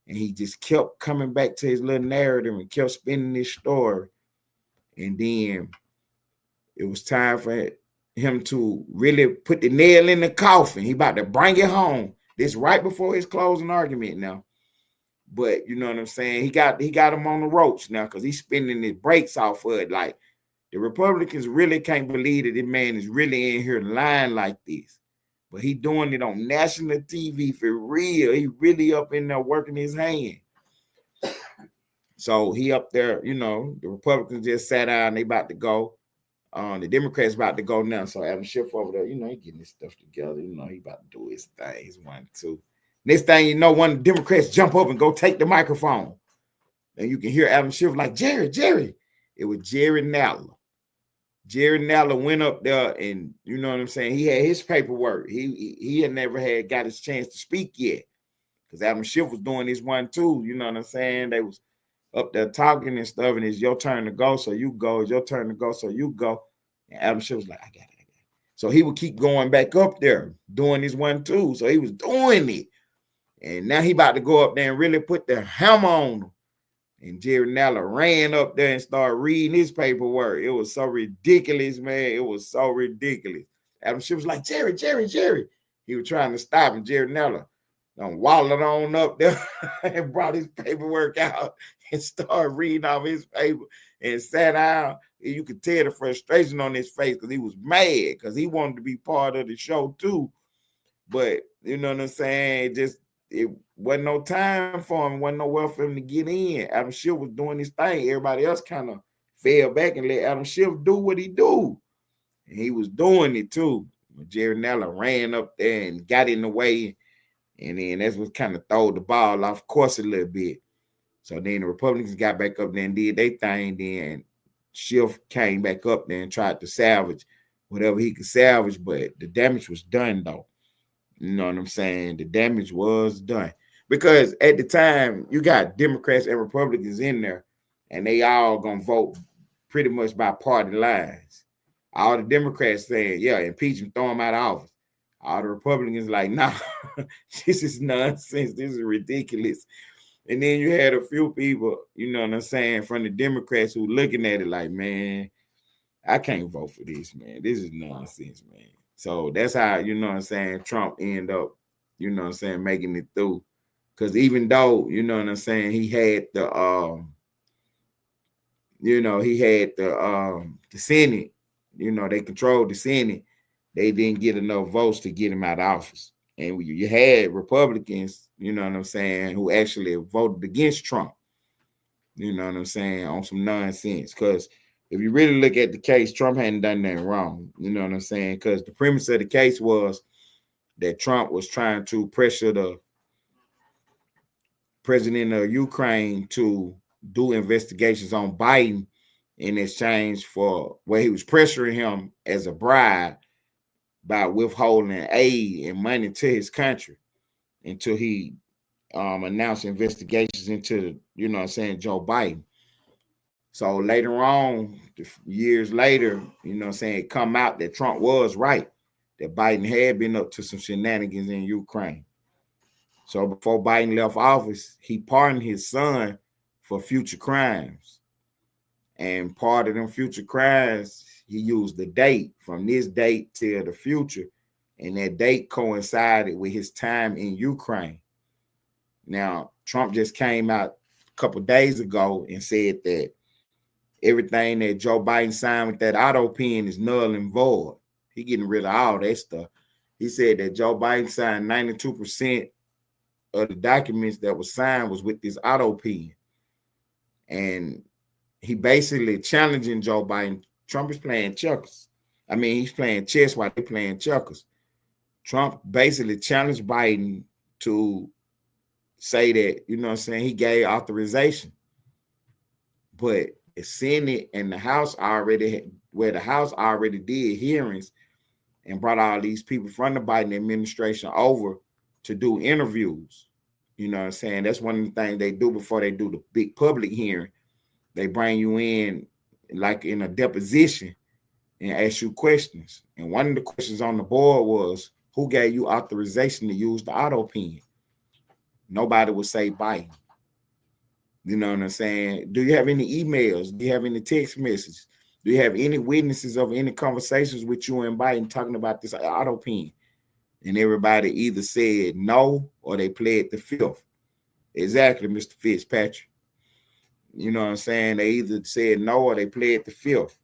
And he just kept coming back to his little narrative and kept spinning his story. And then it was time for him to really put the nail in the coffin. He about to bring it home. This right before his closing argument now. But you know what I'm saying? He got him on the ropes now because he's spinning his brakes off of it. Like the Republicans really can't believe that this man is really in here lying like this. But he doing it on national TV for real. He really up in there working his hand. So he up there, you know, the Republicans just sat down, they about to go. The Democrats about to go now. So Adam Schiff over there, you know, he getting his stuff together. You know, he about to do his thing. He's 1, 2. Next thing you know, one of the Democrats jump up and go take the microphone. And you can hear Adam Schiff like, Jerry. It was Jerry Nadler. Jerry Nadler went up there and, you know what I'm saying, he had his paperwork. He had never got his chance to speak yet. Because Adam Schiff was doing this 1, 2. You know what I'm saying? They was up there talking and stuff, and it's your turn to go, so you go. It's your turn to go, so you go. And Adam Schiff was like, I got it. So he would keep going back up there, doing this 1, 2. So he was doing it. And now he about to go up there and really put the hammer on him. And Jerry Nadler ran up there and started reading his paperwork. It was so ridiculous, man. It was so ridiculous. Adam Schiff was like, Jerry. He was trying to stop him. Jerry Nadler wallowed on up there and brought his paperwork out and started reading off his paper and sat down. And you could tell the frustration on his face because he was mad because he wanted to be part of the show too. But you know what I'm saying? It wasn't no time for him. Wasn't nowhere for him to get in. Adam Schiff was doing his thing. Everybody else kind of fell back and let Adam Schiff do what he do. And he was doing it too. But Jerry Nadler ran up there and got in the way. And then that's what kind of threw the ball off course a little bit. So then the Republicans got back up there and did their thing. Then Schiff came back up there and tried to salvage whatever he could salvage. But the damage was done, though. You know what I'm saying? The damage was done. Because at the time, you got Democrats and Republicans in there, and they all going to vote pretty much by party lines. All the Democrats saying, yeah, impeach him, throw him out of office. All the Republicans like, nah, this is nonsense. This is ridiculous. And then you had a few people, you know what I'm saying, from the Democrats who looking at it like, man, I can't vote for this, man. This is nonsense, man. So that's how, you know what I'm saying, Trump end up, you know what I'm saying, making it through. Because even though, you know what I'm saying, he had the Senate, you know, they controlled the Senate, they didn't get enough votes to get him out of office. And you had Republicans, you know what I'm saying, who actually voted against Trump, you know what I'm saying, on some nonsense. Because if you really look at the case, Trump hadn't done nothing wrong, you know what I'm saying? Because the premise of the case was that Trump was trying to pressure the president of Ukraine to do investigations on Biden in exchange for where he was pressuring him as a bribe by withholding aid and money to his country until he announced investigations into, you know what I'm saying, Joe Biden. So later on, years later, you know what I'm saying, it come out that Trump was right, that Biden had been up to some shenanigans in Ukraine. So before Biden left office, he pardoned his son for future crimes. And part of them future crimes, he used the date from this date till the future. And that date coincided with his time in Ukraine. Now, Trump just came out a couple days ago and said that everything that Joe Biden signed with that auto pen is null and void. He getting rid of all that stuff. He said that Joe Biden signed 92% of the documents that was signed was with this auto pen. And he basically challenging Joe Biden. Trump is playing checkers. I mean, he's playing chess while they're playing checkers. Trump basically challenged Biden to say that, you know what I'm saying, he gave authorization. But the Senate and the House already, where the House already did hearings and brought all these people from the Biden administration over to do interviews. You know what I'm saying? That's one of the things they do before they do the big public hearing. They bring you in like in a deposition and ask you questions. And one of the questions on the board was, who gave you authorization to use the auto pen? Nobody would say Biden. You know what I'm saying? Do you have any emails? Do you have any text messages? Do you have any witnesses of any conversations with you and Biden talking about this auto pen? And everybody either said no or they pled the fifth. Exactly, Mr. Fitzpatrick. You know what I'm saying? They either said no or they pled the fifth.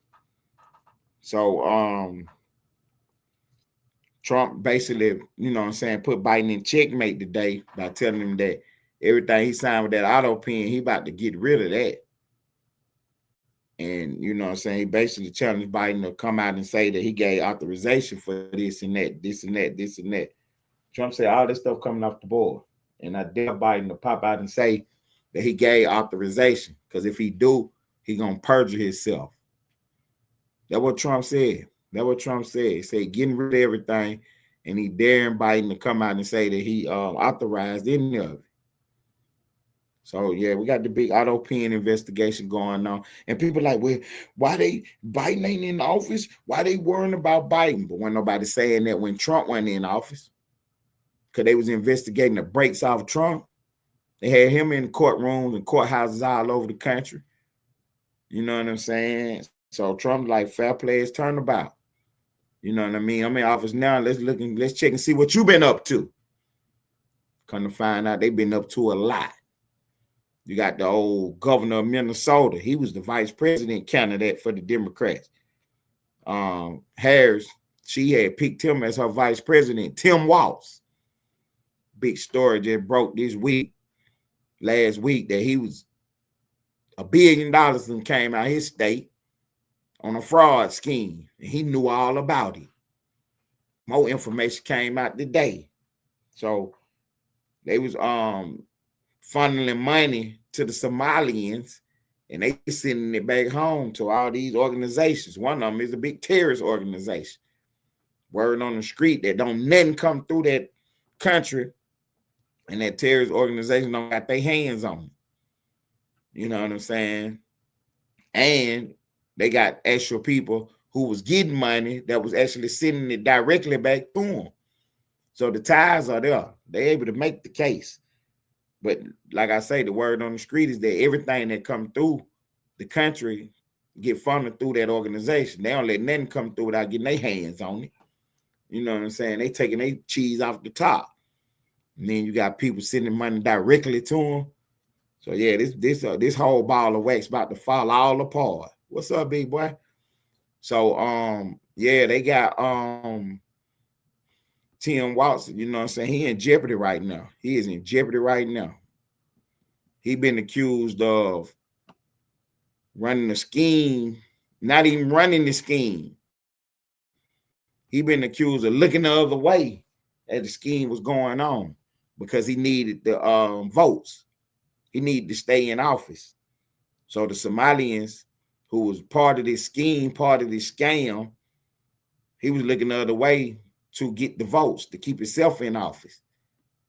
So Trump basically, you know what I'm saying, put Biden in checkmate today by telling him that everything he signed with that auto pen, he about to get rid of that. And, you know what I'm saying, he basically challenged Biden to come out and say that he gave authorization for this and that, this and that, this and that. Trump said all this stuff coming off the board. And I dare Biden to pop out and say that he gave authorization. Because if he do, he going to perjure himself. That's what Trump said. That's what Trump said. He said getting rid of everything. And he daring Biden to come out and say that he authorized any of it. So, yeah, we got the big auto pen investigation going on. And people like, well, why Biden ain't in office? Why they worrying about Biden? But when nobody saying that when Trump went in office, because they was investigating the breaks off Trump. They had him in courtrooms and courthouses all over the country. You know what I'm saying? So Trump like, fair play is turnabout. You know what I mean? I'm in office now. Let's check and see what you've been up to. Come to find out they've been up to a lot. You got the old governor of Minnesota. He was the vice president candidate for the Democrats. Harris, she had picked him as her vice president. Tim Walz. Big story just broke last week, that he was $1 billion and came out of his state on a fraud scheme. And he knew all about it. More information came out today. So they was funneling money to the Somalians, and they sending it back home to all these organizations. One of them is a big terrorist organization. Word on the street that don't nothing come through that country, and that terrorist organization don't got their hands on it. You know what I'm saying? And they got actual people who was getting money that was actually sending it directly back to them. So the ties are there. They're able to make the case. But like I say, the word on the street is that everything that come through the country get funneled through that organization. They don't let nothing come through without getting their hands on it. You know what I'm saying? They taking their cheese off the top. And then you got people sending money directly to them. So yeah, this whole ball of wax about to fall all apart. What's up, big boy? So yeah, they got Tim Walz, you know what I'm saying? He in jeopardy right now. He is in jeopardy right now. He been accused of running a scheme, not even running the scheme. He been accused of looking the other way as the scheme was going on because he needed the votes. He needed to stay in office. So the Somalians, who was part of this scheme, part of this scam, he was looking the other way to get the votes, to keep himself in office.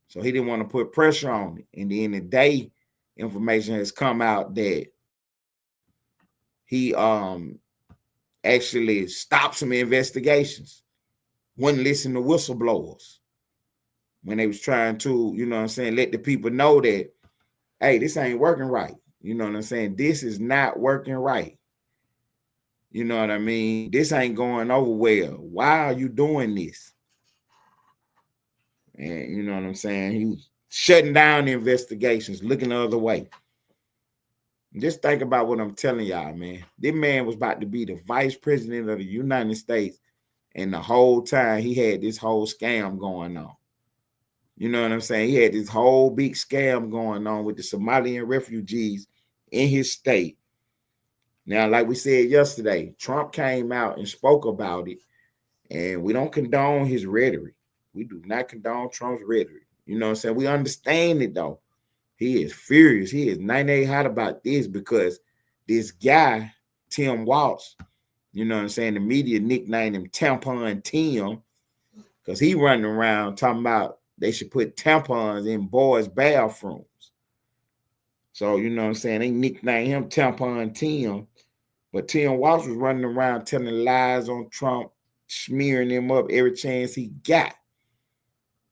So he didn't want to put pressure on it. And then the day information has come out that he actually stopped some investigations, wouldn't listen to whistleblowers when they was trying to, you know what I'm saying, let the people know that, hey, this ain't working right. You know what I'm saying? This is not working right. You know what I mean? This ain't going over well. Why are you doing this? And you know what I'm saying? He was shutting down the investigations, looking the other way. Just think about what I'm telling y'all, man. This man was about to be the vice president of the United States, and the whole time he had this whole scam going on. You know what I'm saying? He had this whole big scam going on with the Somalian refugees in his state. Now, like we said yesterday, Trump came out and spoke about it, and we don't condone his rhetoric. We do not condone Trump's rhetoric. You know what I'm saying? We understand it, though. He is furious. He is 98 hot about this because this guy, Tim Walz, you know what I'm saying? The media nicknamed him Tampon Tim because he running around talking about they should put tampons in boys' bathrooms. So, you know what I'm saying? They nicknamed him Tampon Tim. But Tim Walz was running around telling lies on Trump, smearing him up every chance he got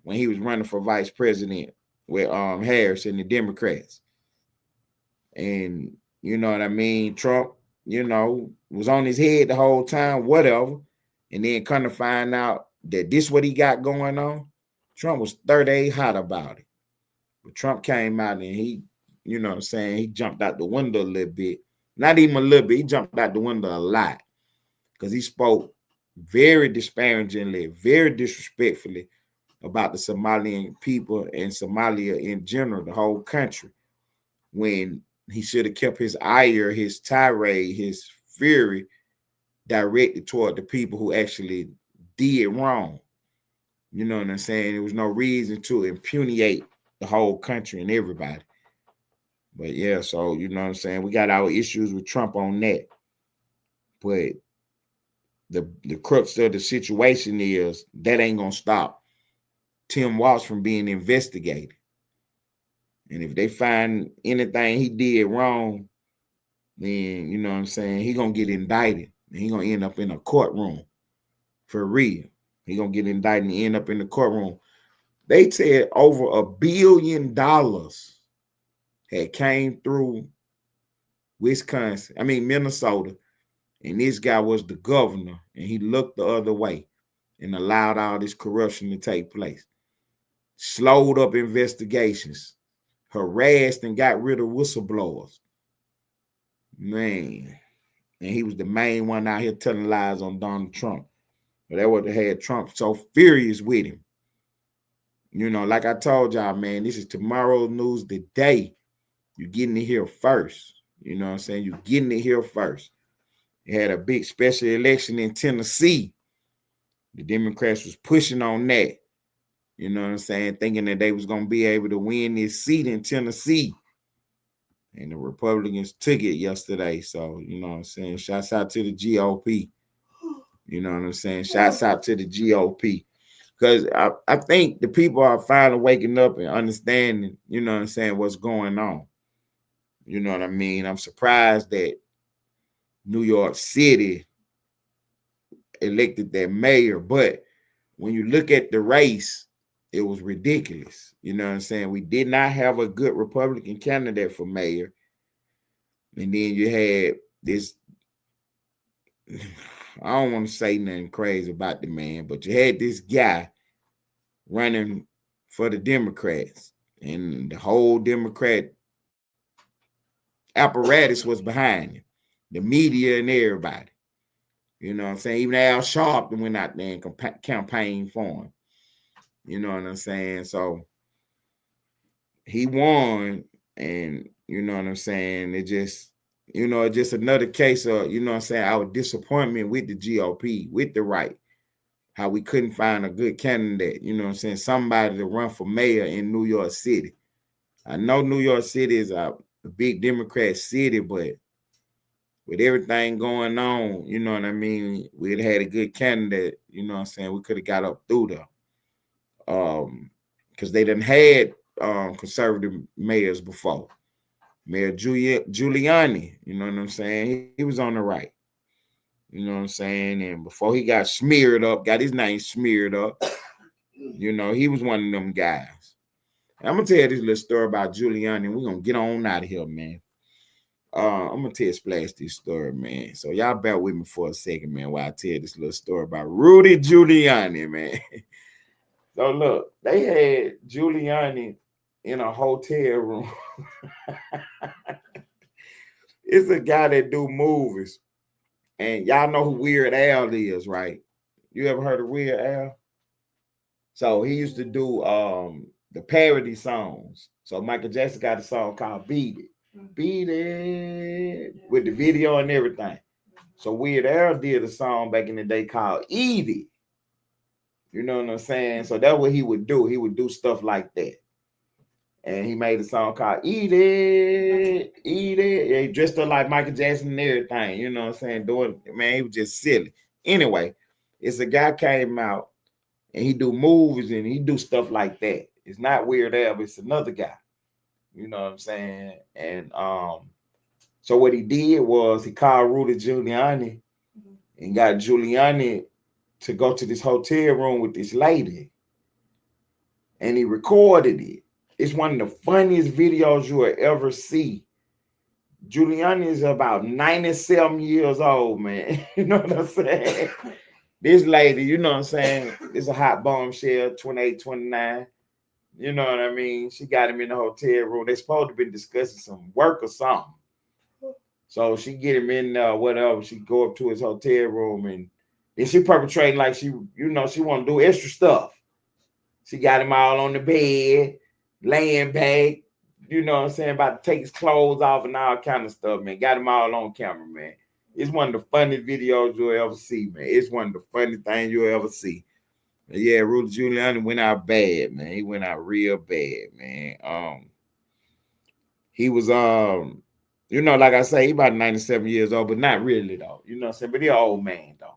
when he was running for vice president with Harris and the Democrats. And you know what I mean? Trump, you know, was on his head the whole time, whatever. And then kind of find out that this what he got going on. Trump was 38 hot about it. But Trump came out and he, you know what I'm saying, he jumped out the window a little bit. Not even a little bit, he jumped out the window a lot. Because he spoke very disparagingly, very disrespectfully about the Somalian people and Somalia in general, the whole country, when he should have kept his ire, his tirade, his fury directed toward the people who actually did wrong. You know what I'm saying? There was no reason to impugnate the whole country and everybody. But yeah, so you know what I'm saying? We got our issues with Trump on that. But the crux of the situation is that ain't gonna stop Tim Walz from being investigated. And if they find anything he did wrong, then you know what I'm saying, he gonna get indicted. And he gonna end up in a courtroom for real. He gonna get indicted and end up in the courtroom. They said over $1 billion had came through Minnesota, and this guy was the governor, and he looked the other way and allowed all this corruption to take place. Slowed up investigations, harassed and got rid of whistleblowers. Man, and he was the main one out here telling lies on Donald Trump. But that would have had Trump so furious with him. You know, like I told y'all, man, this is tomorrow's news today. You're getting it here first. You know what I'm saying? You're getting it here first. They had a big special election in Tennessee. The Democrats was pushing on that. You know what I'm saying? Thinking that they was going to be able to win this seat in Tennessee. And the Republicans took it yesterday. So, you know what I'm saying? Shouts out to the GOP. You know what I'm saying? Shouts out to the GOP. Because I think the people are finally waking up and understanding, you know what I'm saying, what's going on. You know what I mean? I'm surprised that New York City elected their mayor. But when you look at the race, it was ridiculous. You know what I'm saying? We did not have a good Republican candidate for mayor. And then you had this, I don't want to say nothing crazy about the man, but you had this guy running for the Democrats, and the whole Democrat apparatus was behind him, the media and everybody. You know what I'm saying? Even Al Sharpton went out there and campaigned for him. You know what I'm saying? So he won, and you know what I'm saying? It just, you know, it's just another case of, you know what I'm saying, our disappointment with the GOP, with the right, how we couldn't find a good candidate, you know what I'm saying, somebody to run for mayor in New York City. I know New York City is a big Democrat city, but with everything going on, you know what I mean, we'd had a good candidate, you know what I'm saying, we could have got up through there. Because they done had conservative mayors before. Mayor Giuliani, you know what I'm saying? He was on the right. You know what I'm saying? And before he got smeared up, got his name smeared up, you know, he was one of them guys. I'm going to tell you this little story about Giuliani, and we're going to get on out of here, man. I'm gonna tell Splash this story, man. So y'all bear with me for a second, man, while I tell this little story about Rudy Giuliani, man. So look, they had Giuliani in a hotel room. It's a guy that do movies, and y'all know who Weird Al is, right? You ever heard of Weird Al? So he used to do the parody songs. So Michael Jackson got a song called Beat It. Beat It with the video and everything. So Weird Al did a song back in the day called Eat It. You know what I'm saying? So that's what he would do. He would do stuff like that. And he made a song called Eat It, Eat It. Yeah, he dressed up like Michael Jackson and everything. You know what I'm saying? Doing, man, he was just silly. Anyway, it's a guy came out and he do movies and he do stuff like that. It's not Weird Al, but it's another guy. You know what I'm saying? And so what he did was he called Rudy Giuliani and got Giuliani to go to this hotel room with this lady. And he recorded it. It's one of the funniest videos you will ever see. Giuliani is about 97 years old, man. You know what I'm saying? This lady, you know what I'm saying? It's a hot bombshell, 28, 29. You know what I mean? She got him in the hotel room. They're supposed to be discussing some work or something. So she get him in whatever. She go up to his hotel room and then she perpetrating like she, you know, she want to do extra stuff. She got him all on the bed, laying back, you know what I'm saying, about to take his clothes off and all kind of stuff, man. Got him all on camera, man. It's one of the funniest videos you'll ever see, man. It's one of the funniest things you'll ever see. But yeah, Rudy Giuliani went out bad, man. He went out real bad, man. He was you know, like I say, he about 97 years old, but not really though. You know what I'm saying? But he an old man though.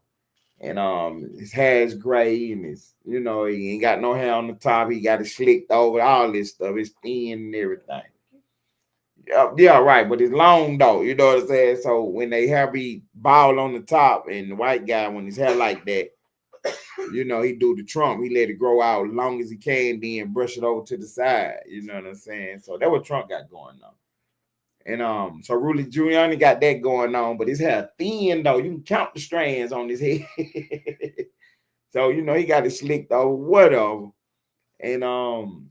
And his hair is gray, and his, you know, he ain't got no hair on the top. He got it slicked over, all this stuff. It's thin and everything. Yeah, right. But it's long though. You know what I'm saying? So when they hair be bald on the top, and the white guy, when his hair like that, you know, he do the Trump. He let it grow out as long as he can, then brush it over to the side. You know what I'm saying? So that's what Trump got going on. And so Rudy Giuliani got that going on, but his hair thin though. You can count the strands on his head. So you know he got it slicked over, whatever. And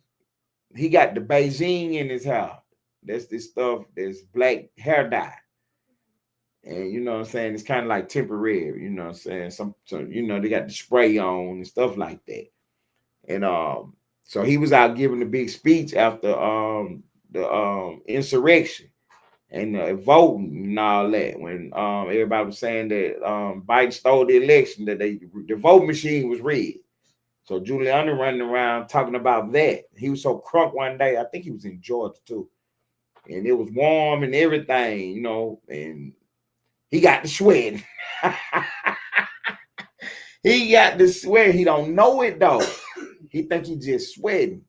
he got the Beijing in his hair. That's this stuff, that's black hair dye. And you know what I'm saying? It's kind of like temporary, you know what I'm saying? So you know, they got the spray on and stuff like that. And so he was out giving a big speech after the insurrection and voting and all that, when everybody was saying that Biden stole the election, that the vote machine was rigged. So Giuliani running around talking about that. He was so crunk one day, I think he was in Georgia too, and it was warm and everything, you know, and he got the sweat. He got the sweat. He don't know it though. He think he just sweating.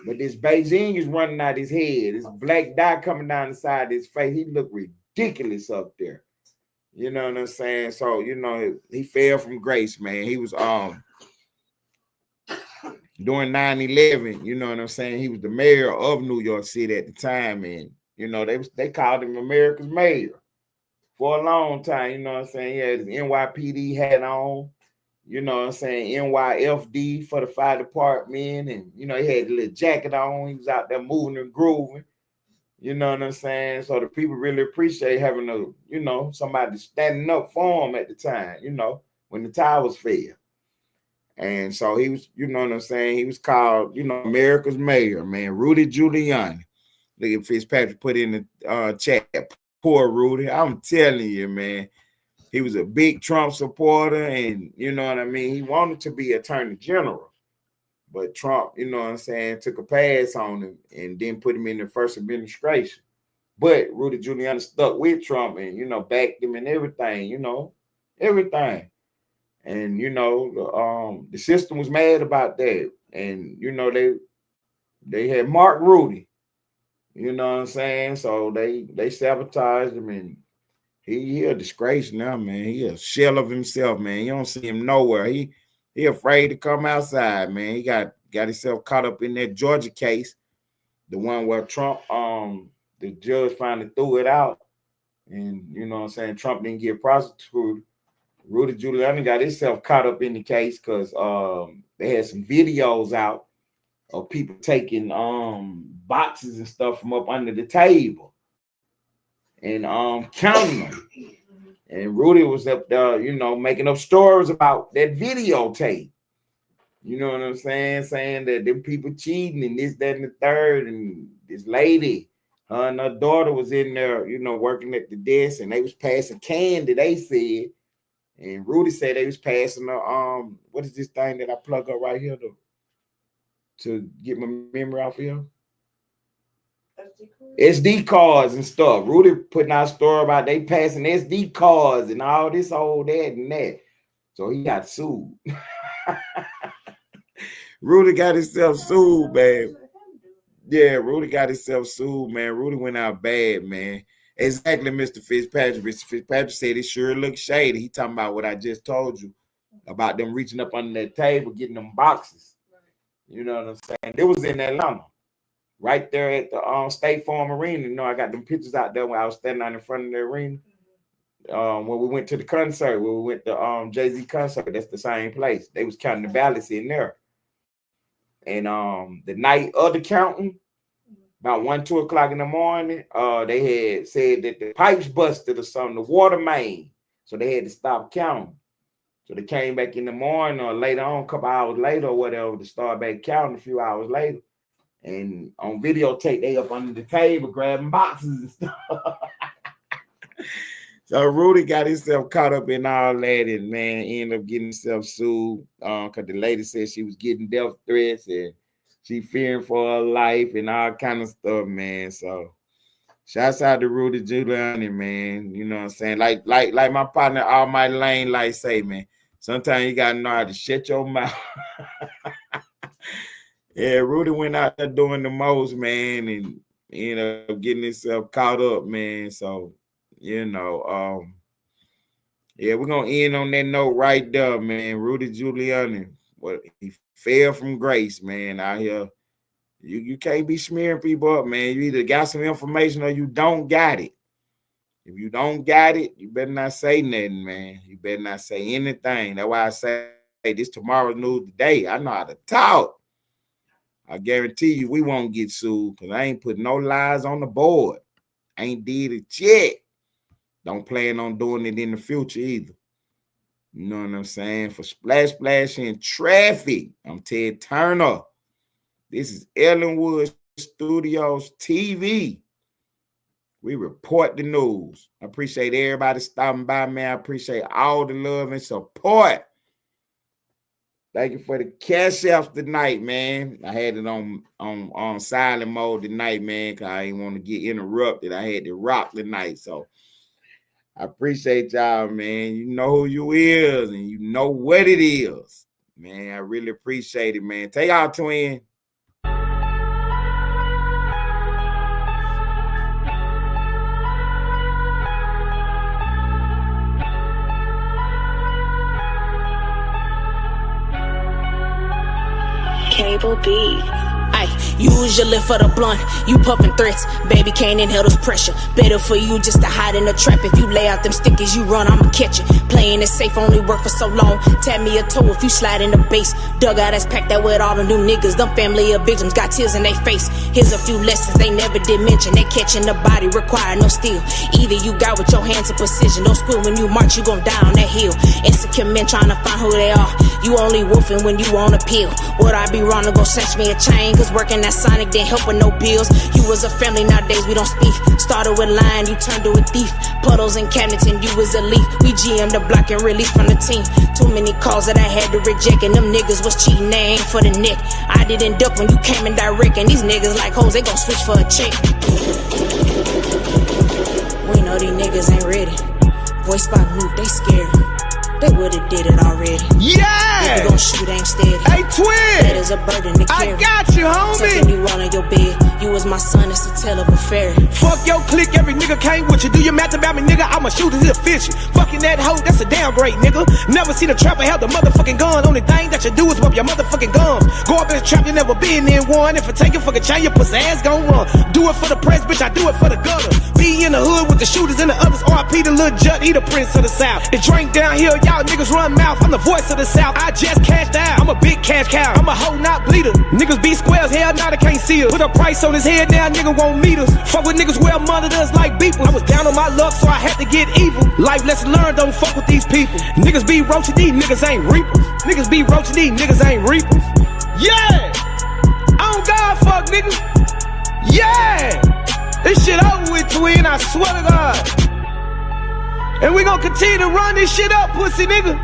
But this Beijing is running out his head. This black dye coming down the side of his face. He looked ridiculous up there. You know what I'm saying? So, you know, he fell from grace, man. He was during 9/11, you know what I'm saying? He was the mayor of New York City at the time. And, you know, they called him America's mayor for a long time. You know what I'm saying? He had his NYPD hat on. You know what I'm saying, NYFD for the fire department. And, you know, he had a little jacket on. He was out there moving and grooving. You know what I'm saying? So the people really appreciate having you know, somebody standing up for him at the time, you know, when the towers fell. And so he was, you know what I'm saying, he was called, you know, America's mayor, man, Rudy Giuliani. Look at Fitzpatrick put in the chat. Poor Rudy. I'm telling you, man. He was a big Trump supporter, and you know what I mean? He wanted to be attorney general, but Trump, you know what I'm saying, took a pass on him and then put him in the first administration. But Rudy Giuliani stuck with Trump and, you know, backed him and everything, you know, everything. And, you know, the system was mad about that. And, you know, they had Mark Rudy, you know what I'm saying? So they sabotaged him, and he a disgrace now, man. He a shell of himself, man. You don't see him nowhere. He afraid to come outside, man. He got himself caught up in that Georgia case, the one where Trump, the judge finally threw it out And you know what I'm saying, Trump didn't get prosecuted. Rudy Giuliani got himself caught up in the case because they had some videos out of people taking boxes and stuff from up under the table and counting them. And Rudy was up there, you know, making up stories about that videotape. You know what I'm saying? Saying that them people cheating and this, that, and the third. And this lady, her and her daughter was in there, you know, working at the desk, and they was passing candy, they said. And Rudy said they was passing the what is this thing that I plug up right here to get my memory off here? SD cards and stuff. Rudy putting out a story about they passing SD cards and all this, old that and that. So he got sued. Rudy got himself sued, man. Yeah, Rudy got himself sued, man. Rudy went out bad, man. Exactly, Mr. Fitzpatrick. Mr. Fitzpatrick said it sure looks shady. He talking about what I just told you about them reaching up under that table, getting them boxes. You know what I'm saying? It was in Atlanta, right there at the State Farm Arena. You know, I got them pictures out there when I was standing out in front of the arena. When we went to the concert, when we went to Jay-Z concert, that's the same place. They was counting the ballots in there. And the night of the counting, about 1, 2 o'clock in the morning, they had said that the pipes busted or something, the water main. So they had to stop counting. So they came back in the morning or later on, a couple hours later or whatever, to start back counting a few hours later. And on videotape, they up under the table grabbing boxes and stuff. So Rudy got himself caught up in all that and, man, ended up getting himself sued because the lady said she was getting death threats and she fearing for her life and all kind of stuff, man. So shouts out to Rudy Giuliani, man. You know what I'm saying? Like my partner Almighty Lane like say, man, sometimes you gotta know how to shut your mouth. Yeah, Rudy went out there doing the most, man, and ended up getting himself caught up, man. So, you know, yeah, we're gonna end on that note right there, man. Rudy Giuliani, well, he fell from grace, man. Out here, you can't be smearing people up, man. You either got some information or you don't got it. If you don't got it, you better not say nothing, man. You better not say anything. That's why I say, hey, this tomorrow's news today. I know how to talk. I guarantee you we won't get sued because I ain't put no lies on the board. I ain't did it yet. Don't plan on doing it in the future either. You know what I'm saying? For Splash in Traffic, I'm Ted Turner. This is Ellenwood Studios TV. We report the news. I appreciate everybody stopping by, man. I appreciate all the love and support. Thank you for the cash out tonight, man. I had it on silent mode tonight, man, because I didn't want to get interrupted. I had to rock tonight, so I appreciate y'all, man. You know who you is, and you know what it is. Man, I really appreciate it, man. Take y'all twin. Cable B. Ay, use your lip for the blunt. You puffin' threats, baby can't inhale this pressure. Better for you just to hide in the trap. If you lay out them stickers, you run, I'ma catch it. Playing it safe only work for so long. Tap me a toe if you slide in the base. Dugout that's packed out with all the new niggas. Them family of victims got tears in their face. Here's a few lessons they never did mention. They catching the body, require no steel. Either you got with your hands in precision. Don't squeal when you march, you gon' die on that hill. Insecure men trying to find who they are. You only wolfing when you on a pill. Would I be wrong to go snatch me a chain? Cause working at Sonic didn't help with no bills. You was a family, nowadays we don't speak. Started with lying, you turned to a thief. Puddles and cabinets and you was a leaf. We GM the block and released from the team. Too many calls that I had to reject. And them niggas was cheating, they ain't for the neck. I didn't duck when you came in direct. And these niggas like hoes, they gon' switch for a check. We know these niggas ain't ready. Voice by mute, they scared. They would've did it already. Yeah! If you gon' shoot, ain't steady. Hey, twin! That is a burden to carry. I got you, homie! Taking you all in your bed. You was my son, it's a tale of a fairy. Fuck your clique, every nigga nigga came with you. Do your math about me, nigga? I'm a shooter, he'll fish you. Fucking that hoe, that's a downgrade, nigga. Never seen a trapper held the motherfucking gun. Only thing that you do is whoop your motherfucking gums. Go up in the trap, you never been in one. If I take your fucking chain, your pussy ass gon' run. Do it for the press, bitch, I do it for the gutter. Be in the hood with the shooters and the others. RP the Lil Jut, he the prince of the South. The drink downhill, y'all niggas run mouth. I'm the voice of the South, I just cashed out. I'm a big cash cow, I'm a hoe, not bleeder. Niggas be squares, hell nah, they can't see us. Put a price on his head, now nigga won't meet us. Fuck with niggas, wear monitors like beepers. I was down on my luck, so I had to get evil. Life lesson learned, don't fuck with these people. Niggas be roaching, these niggas ain't reapers. Niggas be roaching, these niggas ain't reapers. Yeah! On God, fuck niggas. Yeah! This shit over with, twin, I swear to God. And we gon' continue to run this shit up, pussy nigga.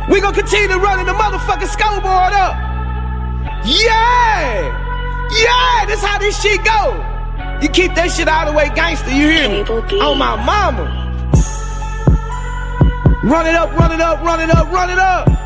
We gon' continue to run the motherfucking scoreboard up. Yeah! Yeah, this how this shit go. You keep that shit out of the way, gangster, you hear me? On my mama. Run it up, run it up, run it up, run it up.